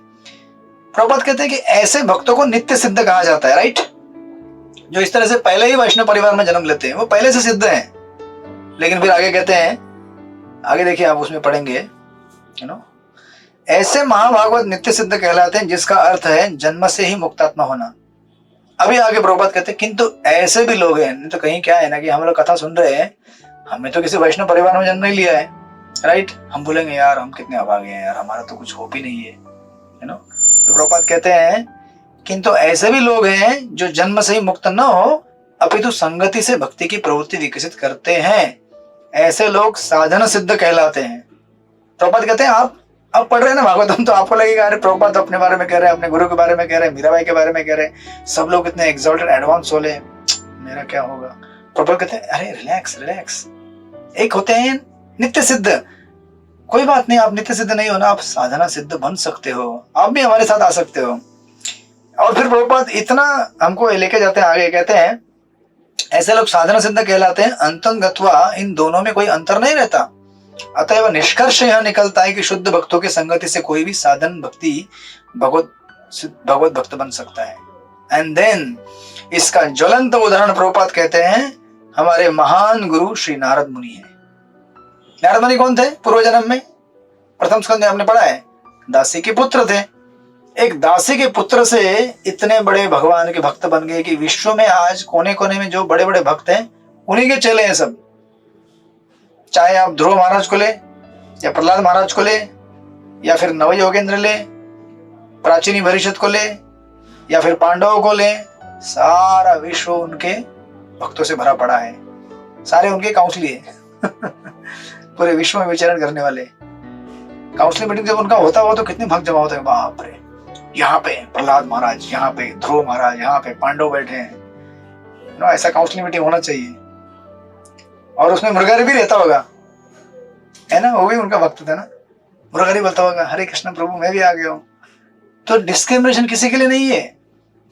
प्रभुपाद कहते हैं कि ऐसे भक्तों को नित्य सिद्ध कहा जाता है। राइट, जो इस तरह से पहले ही वैष्णव परिवार में जन्म लेते हैं वो पहले से सिद्ध हैं। लेकिन फिर आगे कहते हैं, आगे देखिए आप उसमें पढ़ेंगे, यू नो, ऐसे महाभागवत नित्य सिद्ध कहलाते हैं जिसका अर्थ है जन्म से ही मुक्तात्मा होना। अभी आगे प्रभुपाद कहते हैं किंतु ऐसे भी लोग हैं, नहीं तो कहीं क्या है ना कि हम लोग कथा सुन रहे हैं, हमने तो किसी वैष्णव परिवार में जन्म नहीं लिया है। राइट, हम बोलेंगे यार हम कितने अभागे हैं यार, हमारा तो कुछ होप ही नहीं है, यू नो। तो प्रभुपाद कहते हैं किंतु ऐसे भी लोग हैं जो जन्म से ही मुक्त न हो अपितु संगति से भक्ति की प्रवृत्ति विकसित करते हैं, ऐसे लोग साधन सिद्ध कहलाते हैं। प्रभुपाद कहते हैं आप पढ़ रहे हैं ना भागवतम, तो आपको लगेगा अरे प्रभुपाद अपने बारे में कह रहे हैं, अपने गुरु के बारे में कह रहे हैं, मीराबाई के बारे में कह रहे हैं, सब लोग इतने एक्सॉल्टेड एडवांस होले, मेरा क्या होगा। प्रभुपाद कहते हैं अरे रिलैक्स रिलैक्स, एक होते हैं नित्य सिद्ध, कोई बात नहीं, आप नित्य सिद्ध नहीं हो ना, आप साधना सिद्ध बन सकते हो, आप भी हमारे साथ आ सकते हो। और फिर प्रभुपाद इतना हमको लेके जाते हैं आगे, कहते हैं ऐसे लोग साधना सिद्ध कहलाते हैं, अंतंगत्वा इन दोनों में कोई अंतर नहीं रहता। अतएव निष्कर्ष यह निकलता है कि शुद्ध भक्तों की संगति से कोई भी साधन भक्ति भगवत भक्त बन सकता है। एंड देन इसका ज्वलंत उदाहरण प्रभुपाद कहते हैं हमारे महान गुरु श्री नारद मुनि हैं। नारद मुनि कौन थे? पूर्व जन्म में प्रथम स्कंद में आपने पढ़ा है, दासी के पुत्र थे। एक दासी के पुत्र से इतने बड़े भगवान के भक्त बन गए कि विश्व में आज कोने कोने में जो बड़े बड़े भक्त हैं उन्हीं के चेले हैं सब। चाहे आप ध्रुव महाराज को ले या प्रहलाद महाराज को ले या फिर नव योगेंद्र ले, प्राचीनी परिषद को ले या फिर पांडवों को ले, सारा विश्व उनके भक्तों से भरा पड़ा है, सारे उनके काउंसली पूरे विश्व में विचरण करने वाले। काउंसलिंग मीटिंग जब उनका होता हुआ तो कितने भक्त जमा होते हैं, बाप रे, यहाँ पे प्रहलाद महाराज, यहाँ पे ध्रुव महाराज, यहाँ पे पांडव बैठे हैं। ऐसा काउंसलिंग मीटिंग होना चाहिए। और उसमें मुरारी भी रहता होगा, है ना, वो भी उनका भक्त था ना। मुरारी बोलता होगा हरे कृष्ण प्रभु मैं भी आ गया हूँ। तो डिस्क्रिमिनेशन किसी के लिए नहीं है,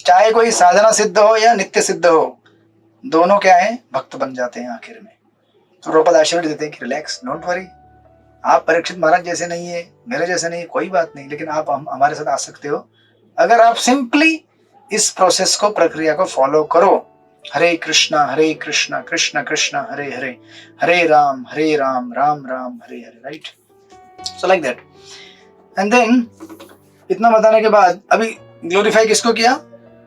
चाहे कोई साधना सिद्ध हो या नित्य सिद्ध हो, दोनों क्या है, भक्त बन जाते हैं आखिर में। तो प्रभुपाद आशीर्वाद देते हैं कि रिलैक्स, डोंट वरी, आप परीक्षित महाराज जैसे नहीं है, मेरे जैसे नहीं है, कोई बात नहीं, लेकिन आप हमारे साथ आ सकते हो अगर आप सिंपली इस प्रोसेस को, प्रक्रिया को फॉलो करो। Hare Krishna Krishna Krishna Hare Hare, Hare Ram Ram Ram Hare Hare. Right, so like that. And then इतना बताने के बाद अभी ग्लोरीफाई किसको किया?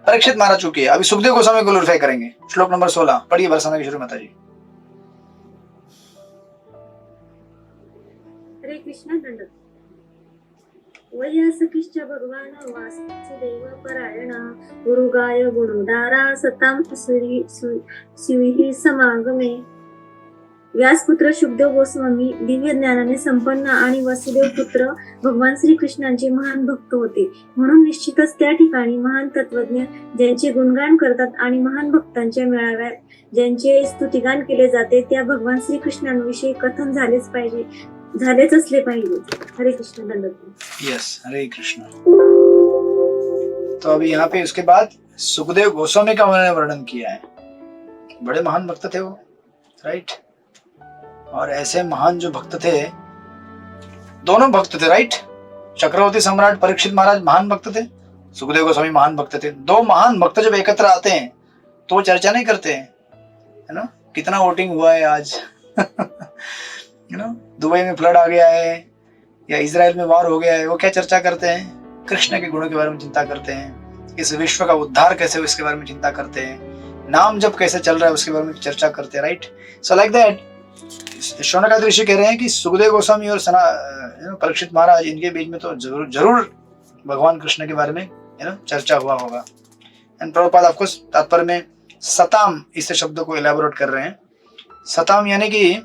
परीक्षित महाराज को किया। अभी सुखदेव गोस्वामी को ग्लोरीफाई करेंगे। श्लोक नंबर 16 पढ़िए, बरसाना की शुरू माता जी। हरे कृष्ण दंड वयसकिश्च भगवान वासुदेव परायण गुरुगाय गुणोदारा सताम सुविहि समागमे. व्यासपुत्र शुकदेव गोस्वामी दिव्य ज्ञानाने संपन्न आणि वसुदेव पुत्र भगवान श्रीकृष्णांचे महान भक्त होते. म्हणून निश्चितच त्या ठिकाणी महान तत्वज्ञ ज्यांचे गुणगान करतात आणि महान भक्तांच्या मेळाव्यात ज्यांचे स्तुतिगान केले जाते त्या भगवान श्रीकृष्णांविषयी कथन झालेच असले पाहिजे. हरे कृष्ण दंडवत. यस, हरे कृष्ण. तो अभी यहाँ पे उसके बाद सुखदेव गोस्वामी का उन्होंने वर्णन किया है. बड़े महान भक्त थे वो, राइट. और ऐसे महान जो भक्त थे, दोनों भक्त थे, राइट. चक्रवर्ती सम्राट परीक्षित महाराज महान भक्त थे, सुखदेव गोस्वामी महान भक्त थे. दो महान भक्त जब एकत्र आते हैं तो वो चर्चा नहीं करते हैं, है ना. कितना वोटिंग हुआ है आज यू नो, दुबई में फ्लड आ गया है या इजराइल में वार हो गया है, वो क्या चर्चा करते हैं? कृष्ण के गुणों के बारे में चिंता करते हैं. इस विश्व का उद्धार कैसे हो इसके बारे में चिंता करते हैं. नाम जब कैसे चल रहा है उसके बारे में चर्चा करते हैं, राइट. सो लाइक दैट शौनकादि ऋषि कह रहे हैं कि सुखदेव गोस्वामी और परीक्षित महाराज, इनके बीच में तो जरूर भगवान कृष्ण के बारे में चर्चा हुआ होगा. एंड प्रभुपाद आपको तात्पर्य में सताम इस शब्द को इलेबोरेट कर रहे हैं. सताम यानी कि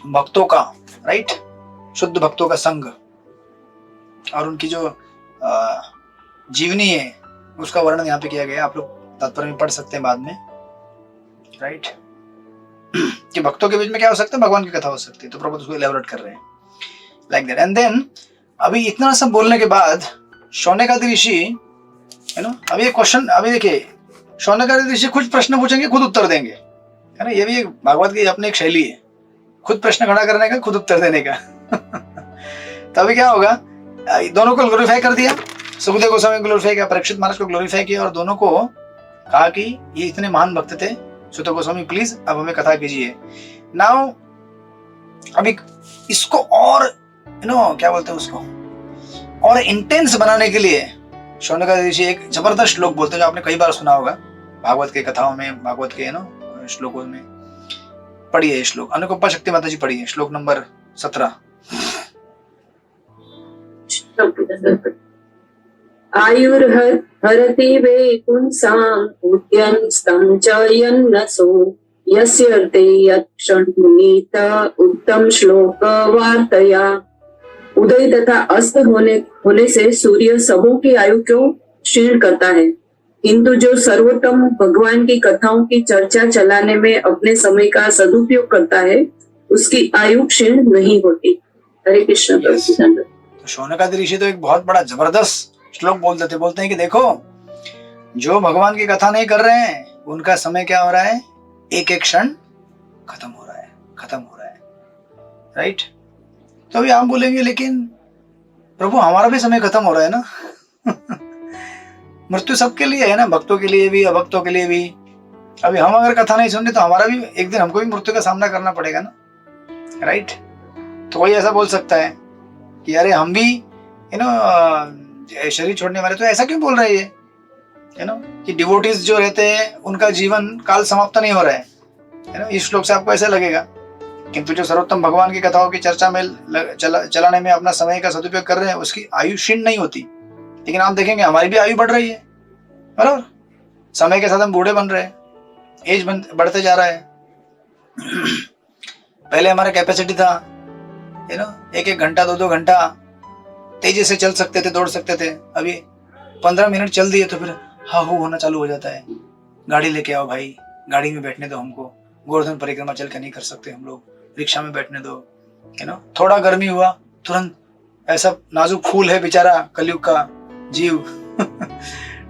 भक्तों का, राइट, शुद्ध भक्तों का संग और उनकी जो जीवनी है उसका वर्णन यहाँ पे किया गया. आप लोग तात्पर्य में पढ़ सकते हैं बाद में, राइट. कि भक्तों के बीच में क्या हो सकता है? भगवान की कथा हो सकती है. तो प्रभु उसको इलेबोरेट कर रहे हैं लाइक दैट. एंड देन अभी इतना सब बोलने के बाद शौनकादि ऋषि, है ना, अभी एक क्वेश्चन, अभी देखिए शौनकादि ऋषि कुछ प्रश्न पूछेंगे, खुद उत्तर देंगे, है ना. ये भी एक भागवत की अपनी एक शैली है, खुद प्रश्न खड़ा करने का, खुद उत्तर देने का. तो अभी क्या होगा, दोनों को ग्लोरीफाई कर दिया. सुखदेव गोस्वामी को ग्लोरीफाई किया, परीक्षित महाराज को ग्लोरीफाई किया और दोनों को कहा कि ये इतने महान भक्त थे. सुत गोस्वामी प्लीज अब हमें कथा कीजिए. नाउ अभी इसको और क्या बोलते हैं उसको, और इंटेंस बनाने के लिए शौनकादि ऋषि एक जबरदस्त श्लोक बोलते हैं जो आपने कई बार सुना होगा भागवत के कथाओं में, भागवत के श्लोकों में. पढ़िए श्लोक, अनुकंपा शक्ति माता जी पढ़िए श्लोक नंबर 17. आयुर्हरति वे पुंसां उद्यन्स्तं च यन्नसो यस्यर्थे यत्क्षणमुनीत उत्तम श्लोक वार्तया. उदय तथा अस्त होने से सूर्य सबों की आयु क्यों क्षीण करता है, किंतु जो सर्वोत्तम भगवान की कथाओं की चर्चा चलाने में अपने समय का सदुपयोग करता है उसकी आयु क्षीण नहीं होती. हरे कृष्ण. तो शौनकादि ऋषि तो एक बहुत बड़ा जबरदस्त श्लोक बोलते हैं कि देखो, जो भगवान की कथा नहीं कर रहे हैं उनका समय क्या हो रहा है, एक एक क्षण खत्म हो रहा है, राइट. तो अभी हम बोलेंगे लेकिन प्रभु हमारा भी समय खत्म हो रहा है ना. मृत्यु सबके लिए है ना, भक्तों के लिए भी, अभक्तों के लिए भी. अभी हम अगर कथा नहीं सुनते तो हमारा भी एक दिन, हमको भी मृत्यु का सामना करना पड़ेगा ना, राइट. तो कोई ऐसा बोल सकता है कि अरे हम भी शरीर छोड़ने वाले, तो ऐसा क्यों बोल रहे हैं कि डिवोटीज जो रहते हैं उनका जीवन काल समाप्त नहीं हो रहा है ना. इस श्लोक से आपको ऐसा लगेगा, किंतु जो सर्वोत्तम भगवान की कथाओं की चर्चा में चलाने में अपना समय का सदुपयोग कर रहे हैं उसकी आयु क्षीण नहीं होती. लेकिन आप देखेंगे हमारी भी आयु बढ़ रही है, बराबर. समय के साथ हम बूढ़े बन रहे हैं, एज बढ़ते जा रहा है. पहले हमारा कैपेसिटी था एक एक घंटा 2-2 घंटा तेजी से चल सकते थे, दौड़ सकते थे. अभी 15 मिनट चल दिए तो फिर हाँ हो होना चालू हो जाता है. गाड़ी लेके आओ भाई, गाड़ी में बैठने दो हमको, गोवर्धन परिक्रमा चल के नहीं कर सकते हम लोग, रिक्शा में बैठने दो. थोड़ा गर्मी हुआ तुरंत, ऐसा नाजुक फूल है बेचारा कलयुग का जीव.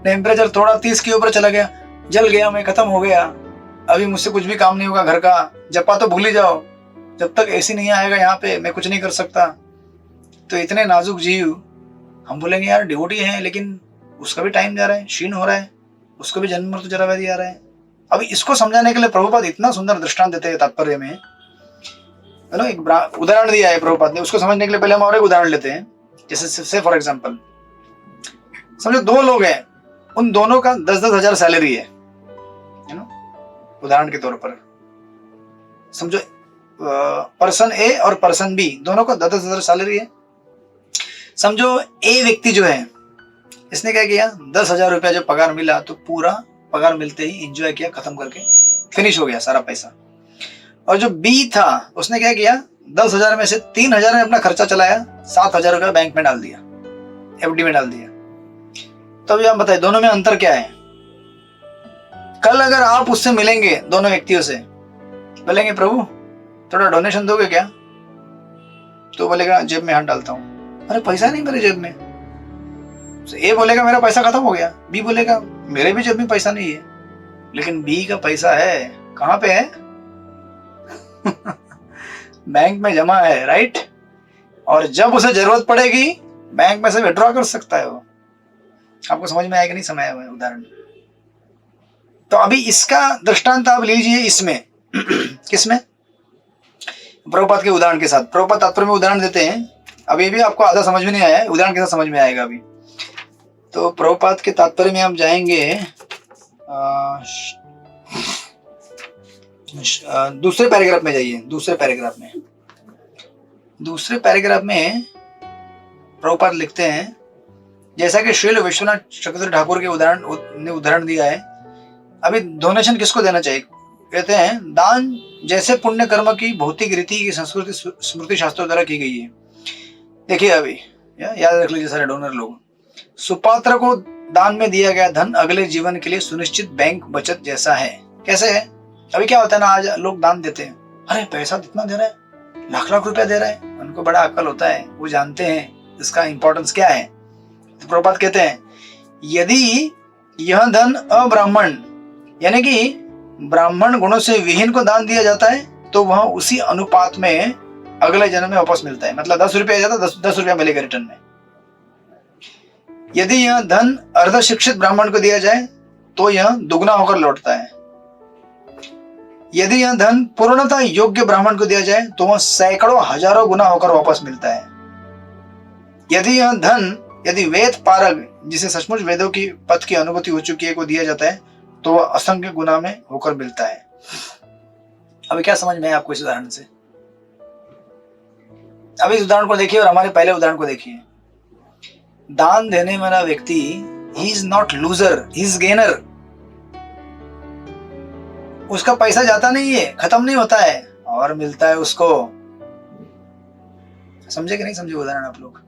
टेम्परेचर थोड़ा 30 के ऊपर चला गया, जल गया मैं, खत्म हो गया, अभी मुझसे कुछ भी काम नहीं होगा घर का, जपा तो भूल ही जाओ, जब तक एसी नहीं आएगा यहाँ पे मैं कुछ नहीं कर सकता. तो इतने नाजुक जीव, हम बोलेंगे यार डिवोटी है लेकिन उसका भी टाइम जा रहा है, क्षीण हो रहा है, उसको भी जन्म मृत्यु जरा व्याधि आ रहा है. अभी इसको समझाने के लिए प्रभुपाद इतना सुंदर दृष्टांत देते हैं तात्पर्य में, एक उदाहरण दिया है प्रभुपाद ने. उसको समझने के लिए पहले हम और एक उदाहरण लेते हैं. जैसे फॉर एग्जाम्पल समझो 2 लोग हैं, उन दोनों का 10-10 हजार सैलरी है उदाहरण के तौर पर. समझो पर्सन ए और पर्सन बी दोनों को 10,000 सैलरी है। समझो ए व्यक्ति जो है इसने क्या किया, 10,000 रुपया जब पगार मिला तो पूरा पगार मिलते ही एंजॉय किया, खत्म करके फिनिश हो गया सारा पैसा। और जो बी था उसने क्या किया, 10,000 में से 3,000 में अपना खर्चा चलाया, 7,000 रुपया बैंक में डाल दिया, एफडी में डाल दिया। तो अभी आप बताइए दोनों में अंतर क्या है। कल अगर आप उससे मिलेंगे, दोनों व्यक्तियों से बोलेंगे प्रभु थोड़ा डोनेशन दोगे क्या, तो बोलेगा जेब में हाथ डालता हूं, अरे पैसा नहीं मेरे जेब में। ए बोलेगा मेरा पैसा खत्म हो गया, बी बोलेगा मेरे भी जेब में पैसा नहीं है। लेकिन बी का पैसा है, कहां पे है बैंक में जमा है, राइट। और जब उसे जरूरत पड़ेगी बैंक में से विड्रॉ कर सकता है वो। आपको समझ में आएगा नहीं, समय है उदाहरण। तो अभी इसका दृष्टांत आप लीजिए इसमें किसमें, प्रभुपाद के उदाहरण के साथ। प्रभुपाद तात्पर्य में उदाहरण देते हैं, अभी भी आपको आधा समझ में नहीं आया है, उदाहरण के साथ समझ में आएगा अभी। तो प्रभुपाद के तात्पर्य में हम जाएंगे दूसरे पैराग्राफ में जाइए। दूसरे पैराग्राफ में प्रभुपाद लिखते हैं, जैसा कि श्रील विश्वनाथ चक्रवर्ती ठाकुर के उदाहरण दिया है। अभी डोनेशन किसको देना चाहिए, कहते हैं दान जैसे पुण्य कर्म की भौतिक रीति की संस्कृति स्मृति शास्त्रों द्वारा की गई है। देखिए अभी याद रख लीजिए सारे डोनर लोग, सुपात्र को दान में दिया गया धन अगले जीवन के लिए सुनिश्चित बैंक बचत जैसा है। कैसे है, अभी क्या होता है ना, आज लोग दान देते हैं, अरे पैसा कितना दे रहा है, लाख लाख रुपया दे रहा है, उनको बड़ा अक्ल होता है, वो जानते हैं इसका इंपॉर्टेंस क्या है। तो प्रभुपाद कहते हैं यदि यह धन अब्राह्मण यानी कि ब्राह्मण गुणों से विहीन को दान दिया जाता है तो वह उसी अनुपात में अगले जन्म में वापस मिलता है। मतलब 10 रुपया जाता है, 10 रुपया मिलेगा रिटर्न में। यदि यह धन अर्ध शिक्षित ब्राह्मण को दिया जाए तो यह दुगना होकर लौटता है। यदि यह धन पूर्णतः योग्य ब्राह्मण को दिया जाए तो वह सैकड़ों हजारों गुना होकर वापस मिलता है। यदि वेद पारग जिसे सचमुच वेदों की पथ की अनुभूति हो चुकी है को दिया जाता है तो वह असंख्य गुना में होकर मिलता है। अभी क्या समझ में है आपको इस उदाहरण से? अभी इस उदाहरण को देखिए और हमारे पहले उदाहरण को देखिए। दान देने वाला व्यक्ति he is not loser, he is gainer. उसका पैसा जाता नहीं है, खत्म नहीं होता है और मिलता है उसको। समझे कि नहीं समझे उदाहरण आप लोग?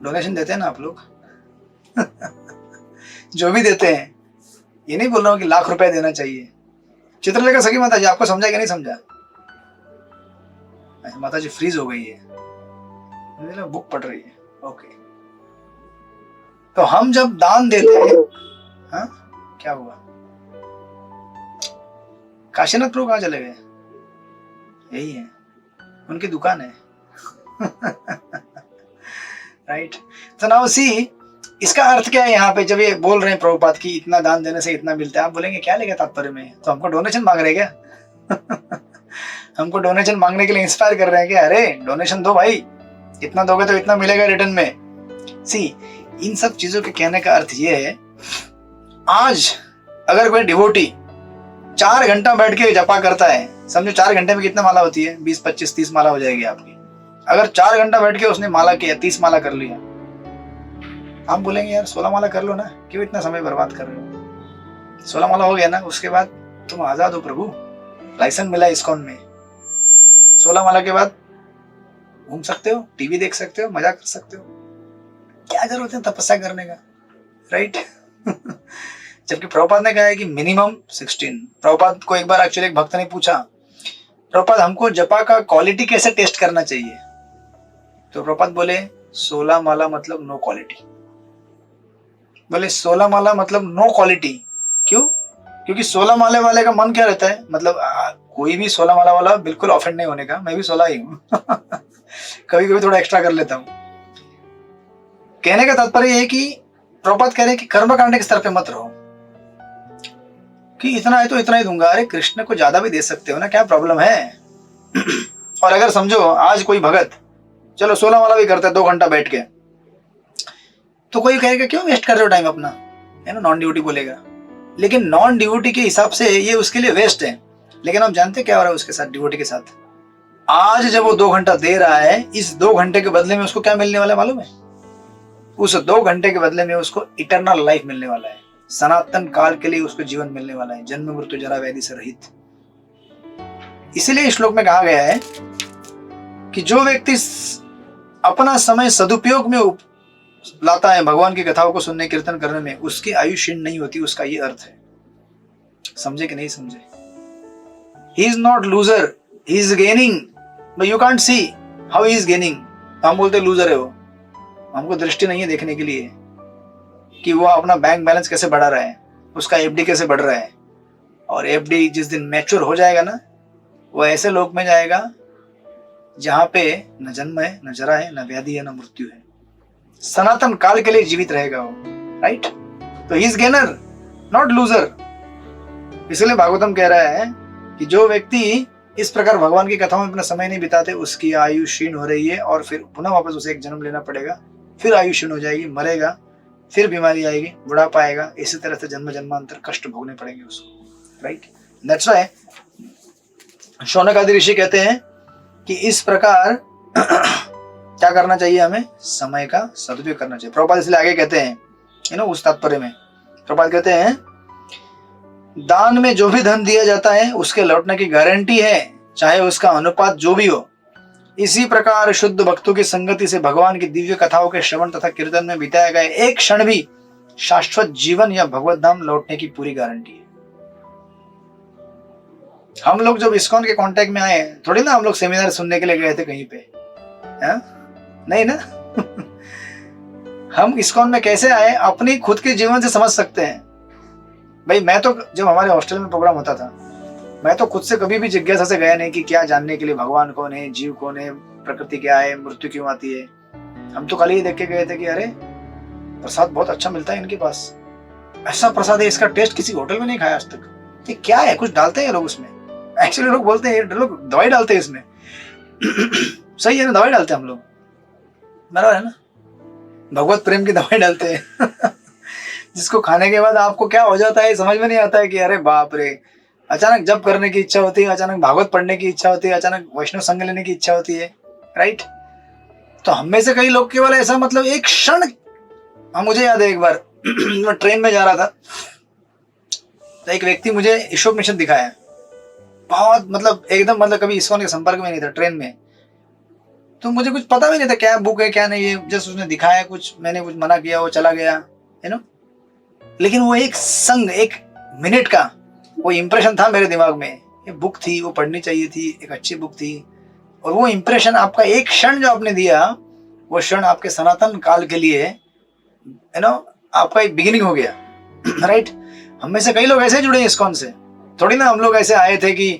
डोनेशन देते हैं ना आप लोग जो भी देते हैं, ये नहीं बोल रहा हूं कि लाख रुपए देना चाहिए। चित्रलेखा सखी माता जी आपको समझा कि नहीं समझा? माता जी फ्रीज हो गई है, बुक पढ़ रही है। ओके, तो हम जब दान देते हैं, हाँ क्या हुआ? काशीनाथ प्रभु कहाँ चले गए? यही है, उनकी दुकान है राइट। तो नाउ सी, इसका अर्थ क्या है यहाँ पे जब ये बोल रहे हैं प्रभुपाद की इतना दान देने से इतना मिलता है, आप बोलेंगे क्या लेगा तात्पर्य में, तो हमको डोनेशन मांग रहे हैं क्या हमको डोनेशन मांगने के लिए इंस्पायर कर रहे हैं क्या? अरे डोनेशन दो भाई, इतना दोगे तो इतना मिलेगा रिटर्न में। सी, इन सब चीजों के कहने का अर्थ ये है, आज अगर कोई डिवोटी 4 घंटा बैठ के जपा करता है, समझो 4 घंटे में कितना माला होती है? 20, 25, 30 माला हो जाएगी आपकी। अगर 4 घंटा बैठ के उसने माला किया, 30 माला कर लिया, हम बोलेंगे यार 16 माला कर लो ना, क्यों इतना समय बर्बाद कर रहे हो? 16 माला हो गया ना, उसके बाद तुम आजाद हो प्रभु, लाइसेंस मिला इस्कॉन में। 16 माला के बाद घूम सकते हो, टीवी देख सकते हो, मजा कर सकते हो, क्या जरूरत है तपस्या करने का, राइट जबकि प्रभुपाद ने कहा है कि मिनिमम 16। प्रभुपाद को एक बार एक्चुअली एक भक्त ने पूछा, प्रभुपाद हमको जपा का क्वालिटी कैसे टेस्ट करना चाहिए? तो प्रभुपाद बोले 16 माला मतलब नो क्वालिटी। बोले 16 माला मतलब नो क्वालिटी, क्यों? क्योंकि 16 माले वाले का मन क्या रहता है, मतलब कोई भी 16 माला वाला बिल्कुल ऑफेंड नहीं होने का, मैं भी 16 ही हूँ कभी कभी थोड़ा एक्स्ट्रा कर लेता हूँ। कहने का तात्पर्य है कि प्रभुपाद कह रहे हैं कि कर्म कांड के स्तर पे मत रहो कि इतना है तो इतना ही दूंगा। अरे कृष्ण को ज्यादा भी दे सकते हो ना, क्या प्रॉब्लम है और अगर समझो आज कोई भगत चलो 16 माला भी करता है 2 घंटा बैठ के, तो कोई कहेगा क्यों वेस्ट कर रहे हो टाइम अपना, है ना, नॉन ड्यूटी बोलेगा। लेकिन नॉन ड्यूटी के हिसाब से ये उसके लिए वेस्ट है। लेकिन आप जानते क्या हो रहा है उसके साथ, डिवोटी के साथ? आज जब वो 2 घंटा दे रहा है, इस 2 घंटे के बदले में उसको क्या मिलने वाला है मालूम है? उस 2 घंटे के बदले में उसको इटर्नल लाइफ मिलने वाला है, सनातन काल के लिए उसको जीवन मिलने वाला है, जन्म मृत्यु जरा व्याधि से रहित। इसीलिए इस श्लोक में कहा गया है कि जो व्यक्ति अपना समय सदुपयोग में लाता है भगवान की कथाओं को सुनने कीर्तन करने में, उसकी आयु क्षीण नहीं होती। उसका ये अर्थ है। समझे कि नहीं समझे? He is not loser, he is gaining, but you can't see how he is gaining. हम बोलते लूजर है वो, हमको दृष्टि नहीं है देखने के लिए कि वो अपना बैंक बैलेंस कैसे बढ़ा रहा है, उसका एफडी कैसे बढ़ रहा है। और एफडी जिस दिन मैच्योर हो जाएगा ना, वो ऐसे लोक में जाएगा जहां पे न जन्म है, न जरा है, न व्याधि है, न मृत्यु है, सनातन काल के लिए जीवित रहेगा वो, राइट? तो he is gainer, not loser. इसलिए भागवतम कह रहा है कि जो व्यक्ति इस प्रकार भगवान की कथाओं में अपना समय नहीं बिताते, उसकी आयु क्षीण हो रही है और फिर पुनः वापस उसे एक जन्म लेना पड़ेगा, फिर आयु क्षीण हो जाएगी, मरेगा, फिर बीमारी आएगी, बुढ़ापा आएगा, इसी तरह से जन्म जन्मांतर कष्ट भोगने पड़ेंगे उसको, राइट? दैट्स व्हाई शौनक आदि ऋषि कहते हैं कि इस प्रकार क्या करना चाहिए, हमें समय का सदुपयोग करना चाहिए। प्रभुपाद इसलिए आगे कहते हैं उस तात्पर्य में, प्रभुपाद कहते हैं दान में जो भी धन दिया जाता है उसके लौटने की गारंटी है, चाहे उसका अनुपात जो भी हो। इसी प्रकार शुद्ध भक्तों की संगति से भगवान की दिव्य कथाओं के श्रवण तथा कीर्तन में बिताया गया एक क्षण भी शाश्वत जीवन या भगवत धाम लौटने की पूरी गारंटी है। हम लोग जब इस्कॉन के कांटेक्ट में आए, थोड़ी ना हम लोग सेमिनार सुनने के लिए गए थे कहीं पे, नहीं ना। हम इस्कॉन में कैसे आए अपनी खुद के जीवन से समझ सकते हैं। भाई मैं तो जब हमारे हॉस्टल में प्रोग्राम होता था, मैं तो खुद से कभी भी जिज्ञासा से गया नहीं कि क्या जानने के लिए, भगवान कौन है, जीव कौन है, प्रकृति क्या है, मृत्यु क्यों आती है। हम तो खाली ये देख के गए थे कि अरे प्रसाद बहुत अच्छा मिलता है इनके पास, ऐसा प्रसाद है, इसका टेस्ट किसी होटल में नहीं खाया आज तक। ये क्या है, कुछ डालते हैं लोग उसमें। एक्चुअली लोग बोलते हैं लोग दवाई डालते हैं इसमें। सही है ना, दवाई डालते हैं हम लोग, बराबर है ना, भगवत प्रेम की दवाई डालते हैं। जिसको खाने के बाद आपको क्या हो जाता है समझ में नहीं आता है कि अरे बाप रे, अचानक जप करने की इच्छा होती है, अचानक भागवत पढ़ने की इच्छा होती है, अचानक वैष्णव संग लेने की इच्छा होती है, राइट? तो हम में से कई लोग केवल ऐसा, मतलब एक क्षण, मुझे याद है एक बार मैं ट्रेन में जा रहा था, तो एक व्यक्ति मुझे ईशोपनिषद दिखाया, बहुत मतलब एकदम, मतलब कभी इस्कॉन के संपर्क में नहीं था, ट्रेन में, तो मुझे कुछ पता भी नहीं था क्या बुक है क्या नहीं है, जस्ट उसने दिखाया कुछ, मैंने कुछ मना किया, वो चला गया, लेकिन वो एक संग, एक मिनट का वो इम्प्रेशन था मेरे दिमाग में, ये बुक थी, वो पढ़नी चाहिए थी, एक अच्छी बुक थी, और वो इम्प्रेशन आपका एक क्षण जो आपने दिया, वो क्षण आपके सनातन काल के लिए आपका एक बिगिनिंग हो गया, राइट? हम में से कई लोग ऐसे जुड़े हैं इस्कॉन से, थोड़ी ना हम लोग ऐसे आए थे कि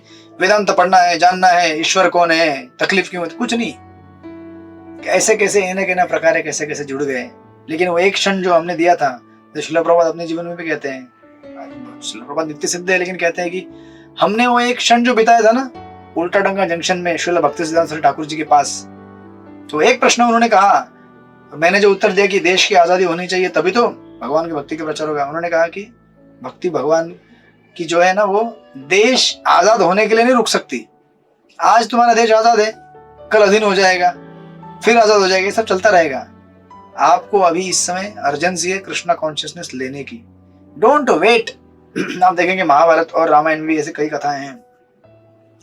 वेदांत पढ़ना है, जानना है ईश्वर कौन है, तकलीफ क्यों, कुछ नहीं, ऐसे कैसे इन्हें कहना प्रकार कैसे कैसे जुड़ गए। लेकिन वो एक क्षण जो हमने दिया था, तो श्रील प्रभुपाद अपने जीवन में भी कहते हैं, श्रील प्रभुपाद नित्य सिद्ध है, लेकिन कहते हैं कि हमने वो एक क्षण जो बिताया था ना उल्टा डंगा जंक्शन में श्रील भक्तिसिद्धांत सरस्वती ठाकुर जी के पास, तो एक प्रश्न उन्होंने कहा, मैंने जो उत्तर दिया कि देश की आजादी होनी चाहिए तभी तो भगवान की भक्ति का प्रचार होगा। उन्होंने कहा कि भक्ति भगवान की जो है ना, वो देश आजाद होने के लिए नहीं रुक सकती। आज तुम्हारा देश आजाद है, कल अधीन हो जाएगा, फिर आजाद हो जाएगा, ये सब चलता रहेगा। आपको अभी इस समय अर्जेंसी है कृष्णा कॉन्शियसनेस लेने की, डोंट वेट। आप देखेंगे महाभारत और रामायण में ऐसे कई कथाएं हैं,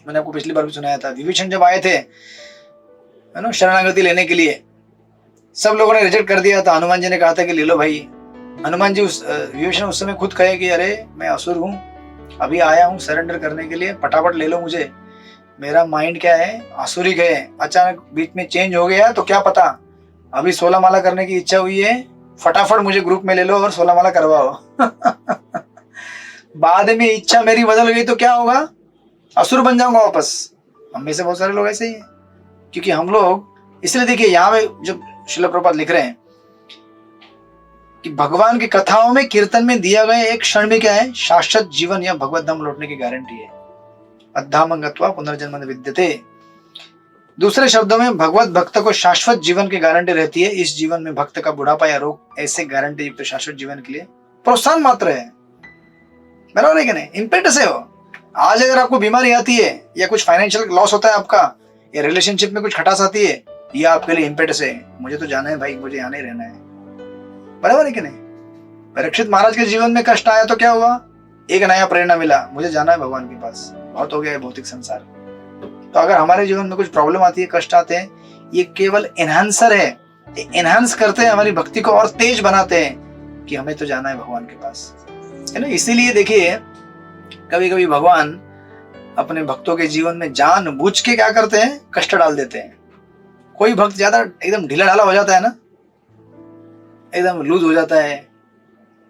मैंने आपको पिछली बार भी सुनाया था। विभीषण जब आए थे शरणागति लेने के लिए, सब लोगों ने रिजेक्ट कर दिया था, हनुमान जी ने कहा था कि ले लो भाई। हनुमान जी विभीषण उस समय खुद कहे कि अरे मैं असुर हूँ, अभी आया हूँ सरेंडर करने के लिए, फटाफट ले लो मुझे, मेरा माइंड क्या है आसुरिक है, अचानक बीच में चेंज हो गया तो क्या पता, अभी 16 माला करने की इच्छा हुई है, फटाफट मुझे ग्रुप में ले लो और 16 माला करवाओ। बाद में इच्छा मेरी बदल गई तो क्या होगा, असुर बन जाऊंगा वापस। हम में से बहुत सारे लोग ऐसे ही हैं, क्योंकि हम लोग, इसलिए देखिए यहाँ पे जब श्रील प्रभुपाद लिख रहे हैं कि भगवान की कथाओं में कीर्तन में दिया गया एक क्षण में क्या है, शाश्वत जीवन या भगवत धाम लौटने की गारंटी है। अद्धामं गत्वा पुनर्जन्म न विद्यते। दूसरे शब्दों में भगवत भक्त को शाश्वत जीवन की गारंटी रहती है। इस जीवन में भक्त का बुढ़ापा या रोग ऐसे गारंटी युक्त शाश्वत जीवन के लिए प्रोत्साहन मात्र है, बराबर है कि नहीं, इम्पेटस है वो। आज अगर आपको बीमारी आती है या कुछ फाइनेंशियल लॉस होता है आपका, या रिलेशनशिप में कुछ खटास आती है, ये आपके लिए इम्पेटस है, मुझे तो जाना है भाई, मुझे यहाँ नहीं रहना है। बराबर है कि नहीं? परीक्षित महाराज के जीवन में कष्ट आया तो क्या हुआ? एक नया प्रेरणा मिला, मुझे जाना है भगवान के पास, बहुत हो गया है भौतिक संसार। तो अगर हमारे जीवन में कुछ प्रॉब्लम आती है, कष्ट आते हैं, ये केवल एनहांसर है, एनहांस करते हैं हमारी भक्ति को और तेज बनाते हैं कि हमें तो जाना है भगवान के पास, है ना। इसीलिए देखिए कभी कभी भगवान अपने भक्तों के जीवन में जानबूझ के क्या करते हैं, कष्ट डाल देते हैं। कोई भक्त ज्यादा एकदम ढीला ढाला हो जाता है ना, एकदम लूज हो जाता है,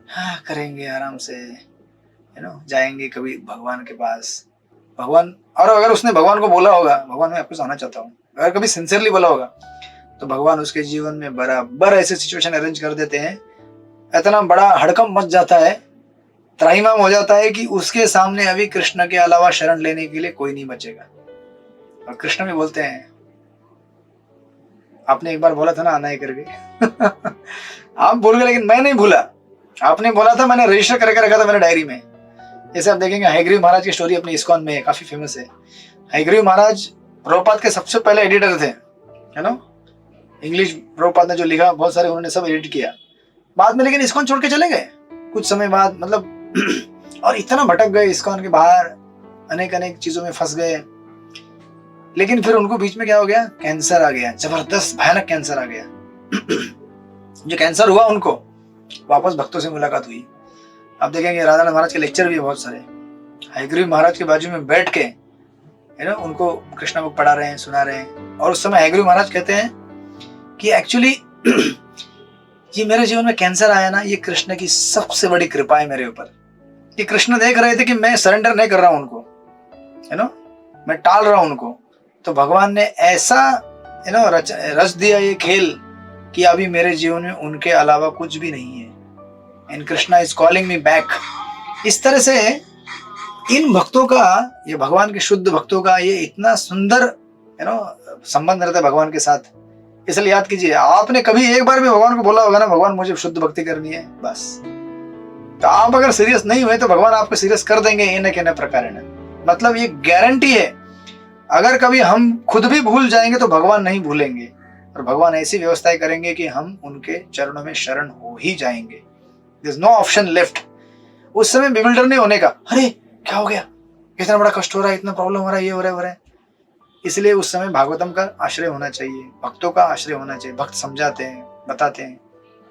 हाँ करेंगे आराम से, है ना, जाएंगे कभी भगवान के पास, भगवान, और अगर उसने भगवान को बोला होगा, भगवान मैं आपको आना चाहता हूँ, अगर कभी सिंसियरली बोला होगा, तो भगवान उसके जीवन में बराबर ऐसे सिचुएशन अरेंज कर देते हैं, इतना बड़ा हड़कंप मच जाता है, त्राहिमाम हो जाता है कि उसके सामने अभी कृष्ण के अलावा शरण लेने के लिए कोई नहीं बचेगा। और कृष्ण भी बोलते हैं, आपने एक बार बोला था ना आना है करके आप भूल गए, लेकिन मैं नहीं भूला। आपने बोला था, मैंने रजिस्टर करके रखा था मेरे डायरी में। जैसे आप देखेंगे हयग्रीव महाराज की स्टोरी अपनी इस्कॉन में काफी फेमस है। हयग्रीव महाराज प्रभुपाद के सबसे पहले एडिटर थे, है ना। इंग्लिश प्रभुपाद ने जो लिखा बहुत सारे उन्होंने सब एडिट किया बाद में, लेकिन इस्कॉन छोड़ के चले गए कुछ समय बाद, मतलब और इतना भटक गए इस्कॉन के बाहर, अनेक अनेक चीजों में फंस गए। लेकिन फिर उनको बीच में क्या हो गया, कैंसर आ गया, जबरदस्त भयानक कैंसर आ गया जो कैंसर हुआ उनको वापस भक्तों से मुलाकात हुई। आप देखेंगे राधानाथ महाराज के लेक्चर भी है बहुत सारे, हयग्रीव महाराज के बाजू में बैठ के, है ना, उनको कृष्णा बुक पढ़ा रहे हैं, सुना रहे हैं। और उस समय हयग्रीव महाराज कहते हैं कि एक्चुअली ये मेरे जीवन में कैंसर आया ना, ये कृष्ण की सबसे बड़ी कृपा है मेरे ऊपर। कि कृष्ण देख रहे थे कि मैं सरेंडर नहीं कर रहा हूं उनको, है ना, मैं टाल रहा हूं उनको, तो भगवान ने ऐसा, है ना, रच दिया ये खेल कि अभी मेरे जीवन में उनके अलावा कुछ भी नहीं है, and Krishna is calling me back. इस तरह से इन भक्तों का, ये भगवान के शुद्ध भक्तों का ये इतना सुंदर, है ना, संबंध रहता है भगवान के साथ। इसलिए याद कीजिए, आपने कभी एक बार भी भगवान को बोला होगा ना, भगवान मुझे शुद्ध भक्ति करनी है बस, तो आप अगर सीरियस नहीं हुए तो भगवान आपको सीरियस कर देंगे ये न कहने प्रकार है। मतलब ये गारंटी है, अगर कभी हम खुद भी भूल जाएंगे तो भगवान नहीं भूलेंगे, और भगवान ऐसी व्यवस्थाएं करेंगे कि हम उनके चरणों में शरण हो ही जाएंगे। There is no option left. उस समय बिल्डर नहीं होने का, अरे क्या हो गया, इतना बड़ा कष्ट हो रहा है, इतना प्रॉब्लम हो रहा है, ये हो रहा है, हो रहा है। इसलिए उस समय भागवतम का आश्रय होना चाहिए, भक्तों का आश्रय होना चाहिए। भक्त समझाते हैं, बताते हैं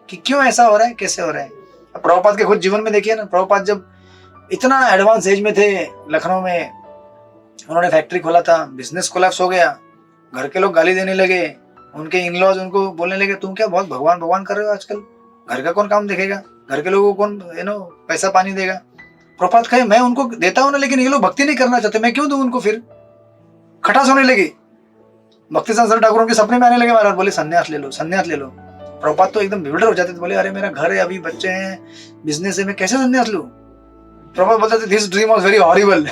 कि क्यों ऐसा हो रहा है, कैसे हो रहा है। प्रभुपाद के खुद जीवन में देखिए ना, प्रभुपाद जब इतना एडवांस एज में थे, लखनऊ में उन्होंने फैक्ट्री खोला था, बिजनेस कोलैप्स हो गया, घर के लोग गाली देने लगे, उनके इन-लॉज उनको बोलने लगे तुम क्या बहुत भगवान भगवान कर रहे हो आजकल, घर का कौन काम देखेगा, घर के लोगों को कौन, यू नो, पैसा पानी देगा। प्रभुपाद कहे मैं उनको देता हूं ना, लेकिन ये लोग भक्ति नहीं करना चाहते, मैं क्यों दूं उनको। फिर खटास होने लगी, भक्ति संसार ठाकुरों के सपने में आने लगे महाराज, बोले संन्यास ले लो, संन्यास ले लो। प्रभुपाद तो एकदम बिगड़े हो जाते थे, बोले अरे मेरा घर है, अभी बच्चे हैं, बिजनेस है, मैं कैसे संन्यास लूं। प्रभुपाद बोलते थे this dream was very horrible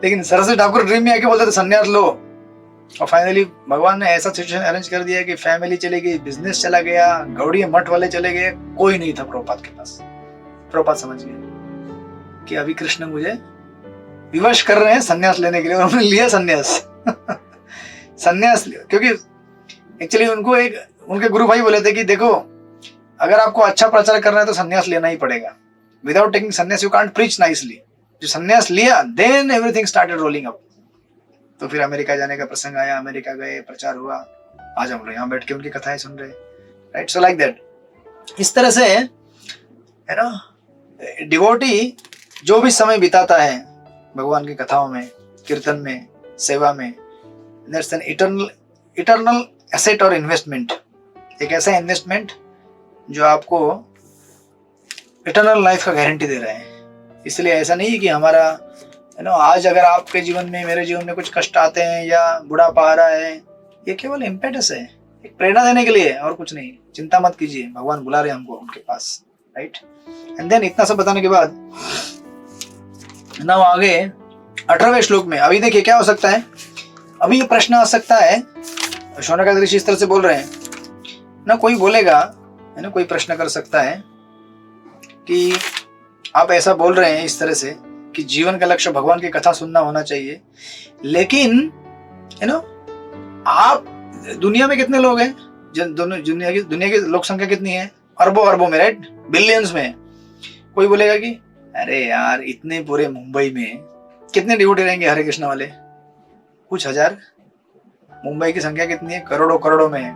लेकिन सरस्वती ठाकुर ड्रीम में आके बोलते थे संन्यास लो। और फाइनली भगवान ने ऐसा सिचुएशन अरेंज कर दिया कि फैमिली चली गई, बिजनेस चला गया, गौड़िया मठ वाले चले गए, कोई नहीं था प्रभुपाद के पास। प्रभुपाद समझ गए कि अभी कृष्ण मुझे विवश कर रहे हैं संन्यास लेने के लिए, और उन्होंने लिया संन्यास संन्यास लिया, क्योंकि एक्चुअली उनको एक उनके गुरु भाई बोले थे कि देखो अगर आपको अच्छा प्रचार करना है तो संन्यास लेना ही पड़ेगा, without taking sannyas you can't preach nicely. जो संन्यास लिया then everything started rolling up. तो फिर अमेरिका जाने का प्रसंग आया, अमेरिका गए, प्रचार हुआ, आज हम लोग यहाँ बैठ के उनकी कथाएं सुन रहे, राइट। सो लाइक दैट, इस तरह से, है ना, डिवोटी जो भी समय बिताता है भगवान की कथाओं में, कीर्तन में, सेवा में, दैट्स एन इटर्नल एसेट और इन्वेस्टमेंट। एक ऐसा इन्वेस्टमेंट जो आपको इटर्नल लाइफ का गारंटी दे रहा है। इसलिए ऐसा नहीं है कि हमारा, यू नो, आज अगर आपके जीवन में, मेरे जीवन में कुछ कष्ट आते हैं या बुढ़ापा आ रहा है, ये केवल इम्पेटस है, एक प्रेरणा देने के लिए, और कुछ नहीं। चिंता मत कीजिए, भगवान बुला रहे हैं हमको उनके पास, राइट। एंड देन इतना सब बताने के बाद ना आगे 18वें श्लोक में अभी देखिए क्या हो सकता है। अभी ये प्रश्न आ सकता है, शौनकादि ऋषि इस तरह से बोल रहे हैं ना, कोई बोलेगा, है ना, कोई प्रश्न कर सकता है कि आप ऐसा बोल रहे हैं इस तरह से कि जीवन का लक्ष्य भगवान की कथा सुनना होना चाहिए, लेकिन आप दुनिया में कितने लोग हैं? दुनिया की लोक संख्या कितनी है? अरबों अरबों में, राइट, बिलियंस में। कोई बोलेगा कि अरे यार इतने पूरे मुंबई में कितने डिवोटी रहेंगे हरे कृष्ण वाले? कुछ हजार। मुंबई की संख्या कितनी है? करोड़ों करोड़ों में है।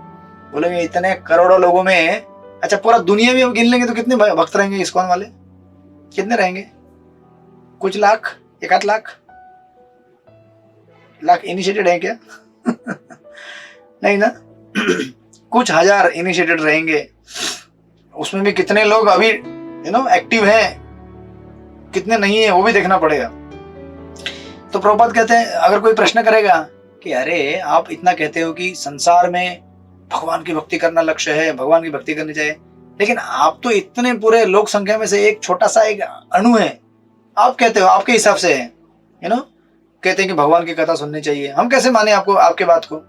बोलेंगे इतने करोड़ों लोगों में, अच्छा पूरा दुनिया में गिन लेंगे तो कितने भक्त रहेंगे इस्कॉन वाले? कितने रहेंगे? कुछ लाख, 1 लाख इनिशिएटेड है क्या? नहीं ना। कुछ हजार इनिशिएटेड रहेंगे, उसमें भी कितने लोग अभी एक्टिव हैं, कितने नहीं है, वो भी देखना पड़ेगा। तो प्रभुपाद कहते हैं, अगर कोई प्रश्न करेगा कि अरे आप इतना कहते हो कि संसार में भगवान की भक्ति करना लक्ष्य है, भगवान की भक्ति करनी चाहिए, लेकिन आप तो इतने पूरे लोक संख्या में से एक छोटा सा एक अणु है, आप कहते हो आपके हिसाब से है, कहते हैं कि भगवान की कथा सुननी चाहिए। हम कैसे माने आपको, आपके बात को?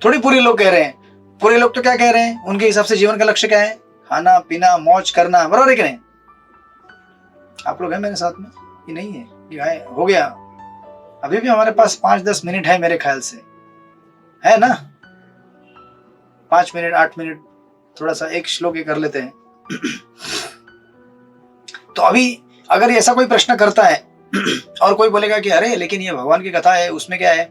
थोड़ी पूरे लोग कह रहे हैं। पूरे लोग तो क्या कह रहे हैं? उनके हिसाब से जीवन का लक्ष्य क्या है? खाना पीना मौज करना, बराबर है कि नहीं? आप लोग हैं मेरे साथ में कि नहीं है? ये हो गया। अभी भी हमारे पास 5-10 मिनट है मेरे ख्याल से, है ना? 5 मिनट 8 मिनट थोड़ा सा एक श्लोक ही कर लेते हैं। तो अभी अगर ऐसा कोई प्रश्न करता है और कोई बोलेगा कि अरे लेकिन ये भगवान की कथा है, उसमें क्या है?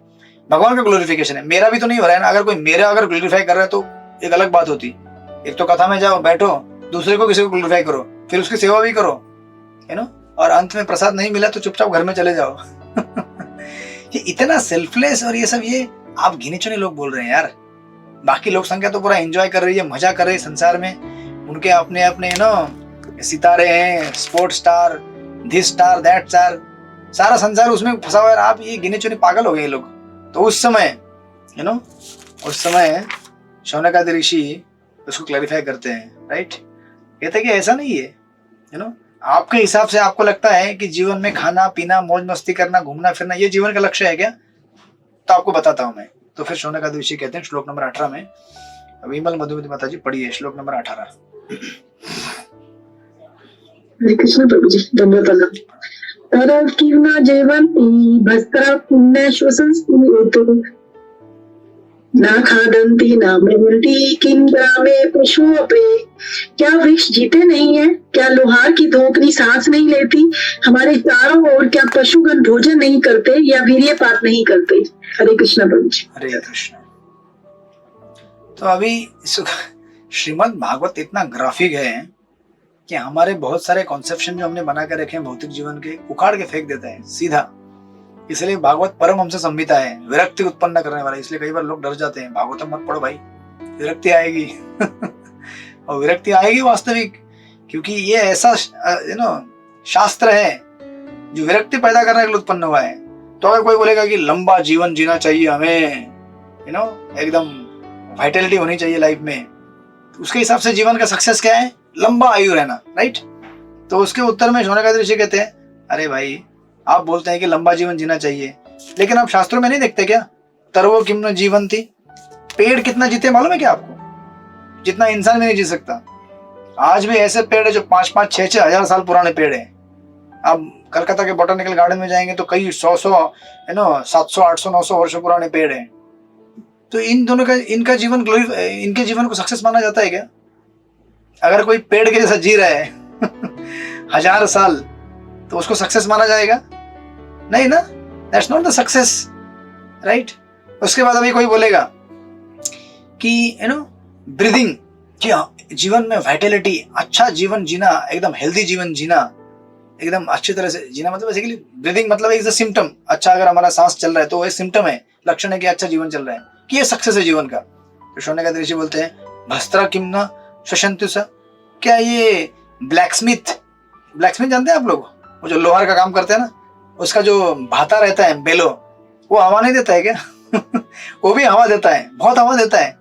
भगवान का ग्लोरिफिकेशन है, मेरा भी तो नहीं हो रहा है ना। अगर कोई मेरा अगर ग्लोरीफाई कर रहा है तो एक अलग बात होती। एक तो कथा में जाओ, बैठो, दूसरे को किसी को ग्लोरीफाई करो, फिर उसकी सेवा भी करो, और अंत में प्रसाद नहीं मिला तो चुपचाप घर में चले जाओ। ये इतना सेल्फलेस और ये सब, ये आप गिने चुने लोग बोल रहे हैं यार। बाकी लोक संख्या तो पूरा एंजॉय कर रही है, मजा कर रही है संसार में। उनके अपने अपने सितारे हैं, sports star, this star that star, सारा संसार उसमें फंसा हुआ है। आप ये गिने चुने पागल हो गए लोग। तो उस समय शौनकादि ऋषि उसको क्लैरिफाई करते हैं, राइट? कहते हैं कि ऐसा नहीं है, आपके हिसाब से आपको लगता है कि जीवन में खाना पीना मौज मस्ती करना घूमना फिरना ये जीवन का लक्ष्य है क्या? तो आपको बताता हूं मैं। तो फिर शौनकादि ऋषि कहते हैं श्लोक नंबर 18 में, विमल मधुमती माता जी पढ़िए श्लोक नंबर 18। हरे कृष्ण प्रभु जी, धन्यवाद। तरह किरण जीवन्ति भस्त्रा पुण्य श्वसंस्तु ना खादंती ना मृंती किम ग्रामे पशुओं पे। क्या वृक्ष जीते नहीं है? क्या लोहार की धोकनी सांस नहीं लेती? हमारे चारों ओर क्या पशुगण भोजन नहीं करते या वीर्यपात नहीं करते? हरे कृष्ण प्रभु जी। हरे कृष्ण। तो अभी श्रीमद् भागवत इतना ग्राफिक है कि हमारे बहुत सारे कॉन्सेप्शन जो हमने बना के रखे हैं भौतिक जीवन के, उखाड़ के फेंक देता है सीधा। इसलिए भागवत परमहंस संहिता है, विरक्ति उत्पन्न करने वाला। इसलिए कई बार लोग डर जाते हैं, भागवत मत पढ़ो भाई, विरक्ति आएगी। और विरक्ति आएगी वास्तविक, क्योंकि ये ऐसा शास्त्र है जो विरक्ति पैदा करने के लिए उत्पन्न हुआ है। तो अगर कोई बोलेगा कि लंबा जीवन जीना चाहिए हमें, एकदम वाइटलिटी होनी चाहिए लाइफ में, तो उसके हिसाब से जीवन का सक्सेस क्या है? लंबा आयु रहना, राइट? तो उसके उत्तर में शौनकादि ऋषि कहते हैं, अरे भाई आप बोलते हैं कि लंबा जीवन जीना चाहिए, लेकिन आप शास्त्रों में नहीं देखते क्या? तरवो किम न जीवंती, पेड़ कितना जीते मालूम है क्या आपको? जितना इंसान भी नहीं जी सकता। आज भी ऐसे पेड़ है जो 5-5, 6-6 हजार साल पुराने पेड़ है। आप कलकत्ता के बोटानिकल गार्डन में जाएंगे तो कई 100 700 800 900 वर्षों पुराने पेड़ है। तो इन दोनों का इनके जीवन को सक्सेस माना जाता है क्या? अगर कोई पेड़ के जैसा जी रहा है 1000 साल, तो उसको सक्सेस माना जाएगा? नहीं ना, that's not the success, right? उसके बाद अभी कोई बोलेगा कि ब्रीदिंग, कि जीवन में वाइटलिटी, अच्छा जीवन जीना, एकदम हेल्दी जीवन जीना, एकदम अच्छी तरह से जीना, मतलब बेसिकली ब्रीदिंग मतलब इज अ सिम्टम। अच्छा अगर हमारा सांस चल रहा है तो वो सिम्टम है, लक्षण है कि अच्छा जीवन चल रहा है, कि ये सक्सेस है जीवन का। तो शौनकादि ऋषि बोलते हैं, भस्त्रा किम न श्वसन्तु स, क्या ये ब्लैकस्मिथ जानते हैं आप लोग? वो जो लोहार का काम करते हैं ना, उसका जो भाता रहता है बेलो, वो हवा नहीं देता है क्या? वो भी हवा देता है, बहुत हवा देता है।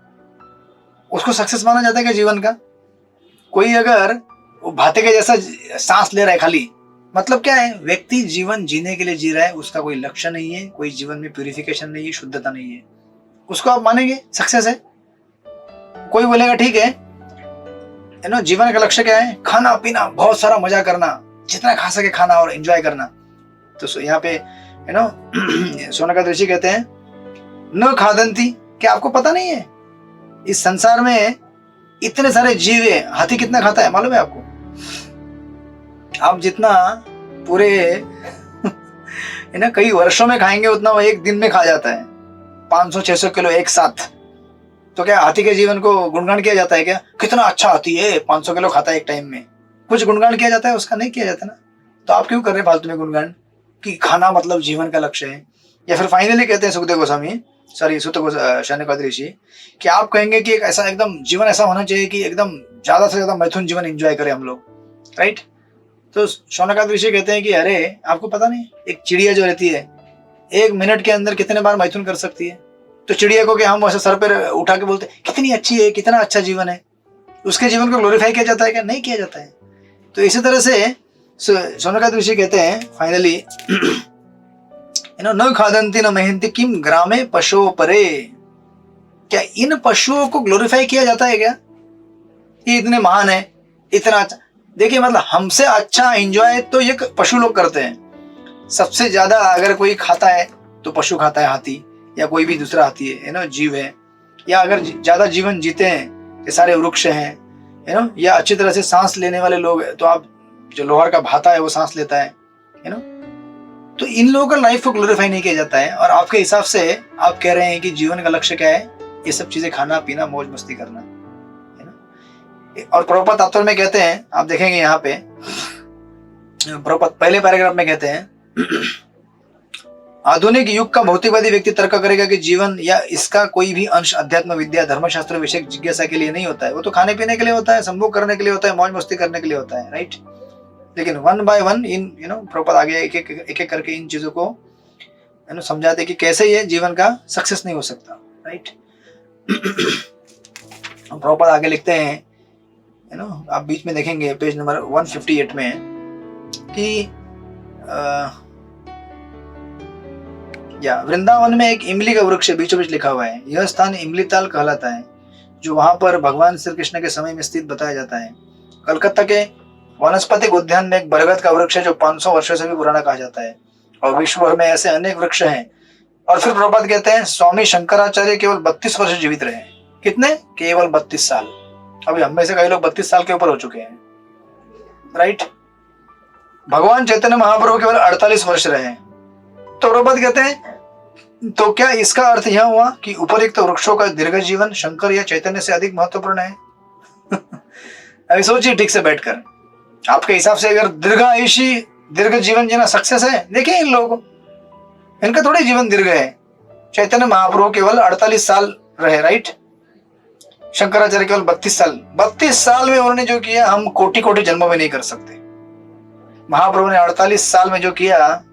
उसको सक्सेस माना जाता है क्या जीवन का? कोई अगर वो भाते के जैसा सांस ले रहा है खाली, मतलब क्या है? व्यक्ति जीवन जीने के लिए जी रहा है, उसका कोई लक्ष्य नहीं है, कोई जीवन में प्यूरिफिकेशन नहीं है, शुद्धता नहीं है, उसको आप मानेंगे सक्सेस है? कोई बोलेगा ठीक है, जीवन का लक्ष्य क्या है? खाना पीना, बहुत सारा मजा करना, जितना खा सके खाना और एंजॉय करना। तो यहाँ पे शौनकादि ऋषि कहते हैं न खादंती, क्या आपको पता नहीं है इस संसार में इतने सारे जीव है, हाथी कितना खाता है मालूम है आपको? आप जितना पूरे कई वर्षों में खाएंगे उतना वो एक दिन में खा जाता है, 500-600 किलो एक साथ। तो क्या हाथी के जीवन को गुणगान किया जाता है क्या? कितना अच्छा हाथी है, 500 किलो खाता है एक टाइम में, कुछ गुणगान किया जाता है उसका? नहीं किया जाता ना। तो आप क्यों कर रहे हैं फालतू में गुणगान कि खाना मतलब जीवन का लक्ष्य है? या फिर फाइनली कहते हैं सुखदेव गोस्वामी, सॉरी शौनकादि ऋषि, कि आप कहेंगे कि एक ऐसा एकदम जीवन ऐसा होना चाहिए कि एकदम ज्यादा से ज्यादा मैथुन जीवन एंजॉय करें हम लोग, राइट? तो शौनकादि ऋषि कहते हैं कि अरे आपको पता नहीं, एक चिड़िया जो रहती है 1 मिनट के अंदर कितने बार मैथुन कर सकती है। तो चिड़िया को क्या हम ऐसे सर पर उठा के बोलते कितनी अच्छी है, कितना अच्छा जीवन है, उसके जीवन को ग्लोरीफाई किया जाता है क्या? नहीं किया जाता है। तो इसी तरह से शौनकादि ऋषि कहते हैं फाइनली न खादंती न मेहनती किम ग्रामे पशुओं परे, क्या इन पशुओं को ग्लोरीफाई किया जाता है क्या? ये इतने महान है, इतना अच्छा। देखिए मतलब हमसे अच्छा एंजॉय तो ये पशु लोग करते हैं। सबसे ज्यादा अगर कोई खाता है तो पशु खाता है, हाथी या कोई भी दूसरा हाथी है जीव है। या अगर ज्यादा जीवन जीते हैं, ये सारे वृक्ष हैं या अच्छी तरह से सांस लेने वाले लोग, तो आप जो लोहार का भाता है वो सांस लेता है तो इन लोगों का लाइफ को ग्लोरीफाई नहीं किया जाता है। और आपके हिसाब से आप कह रहे हैं कि जीवन का लक्ष्य क्या है? ये सब चीजें खाना पीना मौज मस्ती करना, है ना। और प्रभुपाद तात्पर्य में कहते हैं, आप देखेंगे यहाँ पे प्रभुपाद पहले पैराग्राफ में कहते हैं आधुनिक युग का भौतिकवादी व्यक्ति तर्क करेगा कि जीवन या इसका कोई भी अंश अध्यात्म विद्या धर्मशास्त्र विषय जिज्ञासा के लिए नहीं होता है। वो तो खाने पीने के लिए होता है, संभोग करने के लिए होता है, मौज मस्ती करने के लिए होता है, राइट। लेकिन 1 by 1 इन प्रॉपर आगे एक एक करके इन चीजों को समझाते कि कैसे ये जीवन का सक्सेस नहीं हो सकता, राइट। प्रॉपर आगे लिखते हैं आप बीच में देखेंगे पेज नंबर 158 में कि या वृंदावन में एक इमली का वृक्ष बीचों बीच लिखा हुआ है। यह स्थान इमली ताल कहलाता है, जो वहां पर भगवान श्री कृष्ण के समय में स्थित बताया जाता है। कलकत्ता के वनस्पतिक उद्यान में एक बरगद का वृक्ष है जो 500 वर्षों से भी पुराना कहा जाता है, और विश्व भर में ऐसे अनेक वृक्ष हैं। और फिर प्रभुपाद कहते हैं स्वामी शंकराचार्य केवल 32 वर्ष जीवित रहे। कितने? केवल 32 साल। अभी हम में से कई लोग 32 साल के ऊपर हो चुके हैं, राइट। भगवान चैतन्य महाप्रभु केवल 48 वर्ष रहे। तो प्रभुपाद कहते हैं तो क्या इसका अर्थ यह हुआ कि उपरोक्त वृक्षों का दीर्घ जीवन शंकर या चैतन्य से अधिक महत्वपूर्ण है? अभी सोचिए ठीक से बैठकर, आपके हिसाब से अगर दीर्घायुषी दीर्घ जीवन जीना सक्सेस है? देखिए इन लोगों को, इनका थोड़े जीवन दीर्घ है। चैतन्य महाप्रभु केवल 48 साल रहे, राइट। शंकराचार्य केवल 32 साल। 32 साल में उन्होंने जो किया हम कोटि कोटि जन्मों में नहीं कर सकते। महाप्रभु ने 48 साल में जो किया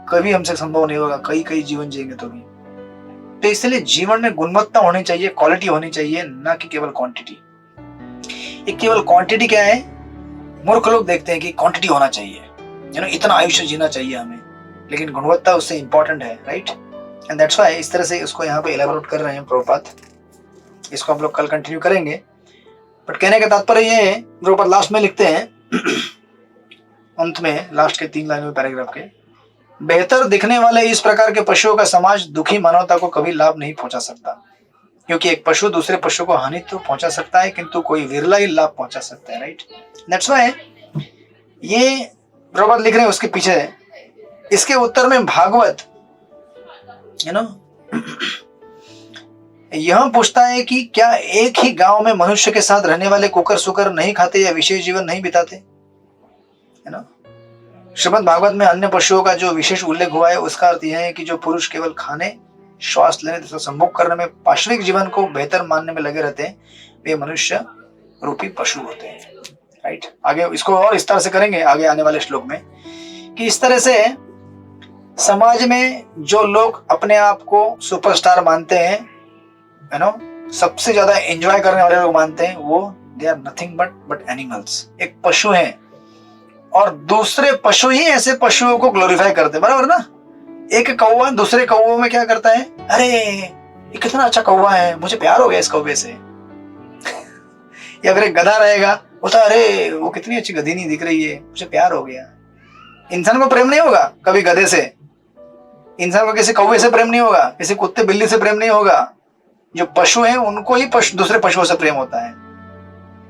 कभी हमसे संभव नहीं होगा, कई जीवन जिएंगे तो भी। तो इसलिए जीवन में गुणवत्ता होनी चाहिए, क्वालिटी होनी चाहिए, ना कि केवल क्वांटिटी। ये केवल क्वांटिटी क्या है, मूर्ख लोग देखते हैं कि क्वांटिटी होना चाहिए, इतना आयुष्य जीना चाहिए हमें, लेकिन गुणवत्ता उससे इंपॉर्टेंट है, राइट। एंड दैट्स व्हाई इस तरह से इसको यहाँ पे एलाबोरेट कर रहे हैं प्रभुपाद। इसको हम लोग कल कंटिन्यू करेंगे, बट कहने का तात्पर्य ये है, प्रभुपाद लास्ट में लिखते हैं अंत में, लास्ट के 3 लाइन में पैराग्राफ के, बेहतर दिखने वाले इस प्रकार के पशुओं का समाज दुखी मानवता को कभी लाभ नहीं पहुंचा सकता, क्योंकि एक पशु दूसरे पशु को हानि तो पहुंचा सकता है, किंतु कोई विरला ही लाभ पहुंचा सकता है, राइट। दैट्स व्हाई ये प्रभुपाद लिख रहे हैं उसके पीछे। इसके उत्तर में भागवत यह पूछता है कि क्या एक ही गांव में मनुष्य के साथ रहने वाले कुकर सुकर नहीं खाते या विशेष जीवन नहीं बिताते, है ना। श्रीमद् भागवत में अन्य पशुओं का जो विशेष उल्लेख हुआ है उसका अर्थ यह है कि जो पुरुष केवल खाने, श्वास लेने तथा संभोग करने में पार्श्विक जीवन को बेहतर मानने में लगे रहते हैं, वे मनुष्य रूपी पशु होते हैं, राइट। आगे इसको और विस्तार से करेंगे आगे आने वाले श्लोक में, कि इस तरह से समाज में जो लोग अपने आप को सुपरस्टार मानते हैं, सबसे ज्यादा एंजॉय करने वाले लोग मानते हैं, वो they are nothing but animals, एक पशु हैं। और दूसरे पशु ही ऐसे पशुओं को ग्लोरीफाई करते हैं, बराबर ना। एक कौवा दूसरे कौवों में क्या करता है, अरे ये कितना अच्छा कौवा है, मुझे प्यार हो गया इस कौवे से। या फिर एक गधा रहेगा, बोलता अरे वो कितनी अच्छी गधी नहीं दिख रही है, मुझे प्यार हो गया। इंसान को प्रेम नहीं होगा कभी गधे से, इंसान को किसी कौवे से प्रेम नहीं होगा, किसी कुत्ते बिल्ली से प्रेम नहीं होगा। जो पशु हैं उनको ही दूसरे पशुओं से प्रेम होता है।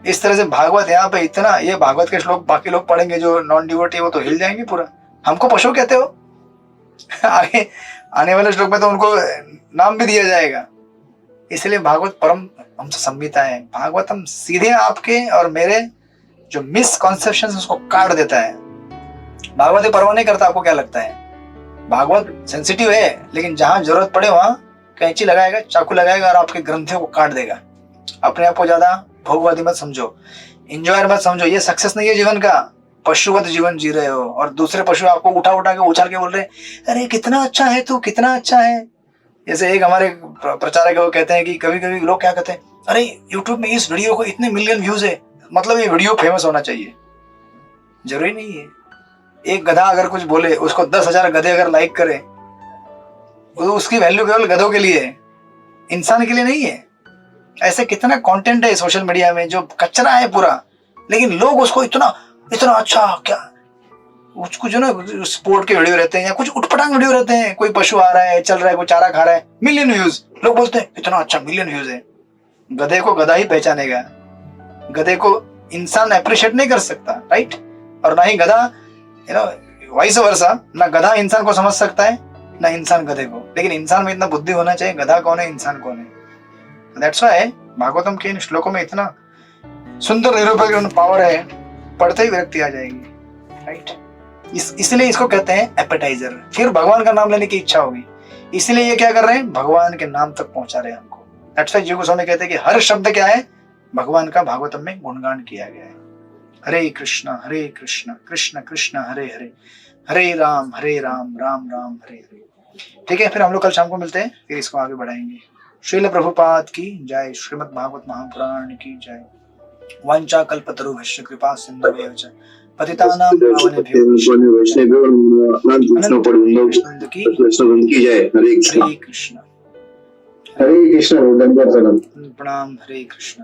इस तरह से भागवत यहाँ पे इतना, ये भागवत के श्लोक बाकी लोग पढ़ेंगे जो नॉन डिवोटी, वो तो हिल जाएंगे पूरा, हमको पशु कहते हो। आगे आने वाले श्लोक में तो उनको नाम भी दिया जाएगा। इसलिए भागवत परम हमसे संहिता है। भागवत हम सीधे आपके और मेरे जो मिसकॉन्सेप्शन उसको काट देता है। भागवत ये परवाह नहीं करता आपको क्या लगता है। भागवत सेंसिटिव है, लेकिन जहां जरूरत पड़े वहां कैंची लगाएगा, चाकू लगाएगा और आपके ग्रंथियों को काट देगा। अपने आप को ज्यादा भोगवादी मत समझो, इंजॉयर मत समझो। ये सक्सेस नहीं है जीवन का। पशुवत जीवन जी रहे हो और दूसरे पशु आपको उठा उठा के उछाल के बोल रहे अरे कितना अच्छा है तू, कितना अच्छा है। जैसे एक हमारे प्रचारक है, वो कहते हैं कि कभी कभी लोग क्या कहते हैं, अरे यूट्यूब में इस वीडियो को इतने मिलियन व्यूज है, मतलब ये वीडियो फेमस होना चाहिए। जरूरी नहीं है। एक गधा अगर कुछ बोले, उसको 10,000 गधे अगर लाइक करे, तो उसकी वैल्यू केवल गधों के लिए है, इंसान के लिए नहीं है। ऐसे कितना कंटेंट है सोशल मीडिया में जो कचरा है पूरा, लेकिन लोग उसको इतना इतना अच्छा क्या, कुछ ना स्पोर्ट के वीडियो रहते हैं या कुछ उठपटांग वीडियो रहते हैं, कोई पशु आ रहा है, चल रहा है, कोई चारा खा रहा है, मिलियन व्यूज, लोग बोलते हैं इतना अच्छा, मिलियन व्यूज है। गधे को गधा ही पहचानेगा, गधे को इंसान अप्रिशिएट नहीं कर सकता, राइट। और ना ही गधा, वाइस वर्सा, ना गधा इंसान को समझ सकता है ना इंसान गधे को। लेकिन इंसान में इतना बुद्धि होना चाहिए, गधा कौन है इंसान कौन है। दैट्स व्हाई भागवतम के इन श्लोकों में इतना सुंदर निरूपक पावर है, पढ़ते ही विरक्ति आ जाएगी, राइट। इसलिए इसको कहते हैं एपेटाइजर। फिर भगवान का नाम लेने की इच्छा होगी, इसलिए ये क्या कर रहे हैं, भगवान के नाम तक पहुंचा रहे हैं हमको। दैट्स व्हाई जीव गोस्वामी कहते हैं कि हर शब्द क्या है, भगवान का भागवतम में गुणगान किया गया है। हरे कृष्ण कृष्ण कृष्ण हरे हरे, हरे राम राम राम हरे हरे। ठीक है, फिर हम लोग कल शाम को मिलते हैं, फिर इसको आगे बढ़ाएंगे। श्रील प्रभुपाद की जय, श्रीमद् भागवत महापुराण की जय। वांछा कल्पतरुभ्यश्च कृपा सिन्धुभ्यः च पतितानां पावनेभ्यो वैष्णवेभ्यो की जय। हरे कृष्ण। हरे कृष्ण। प्रणाम। हरे कृष्ण।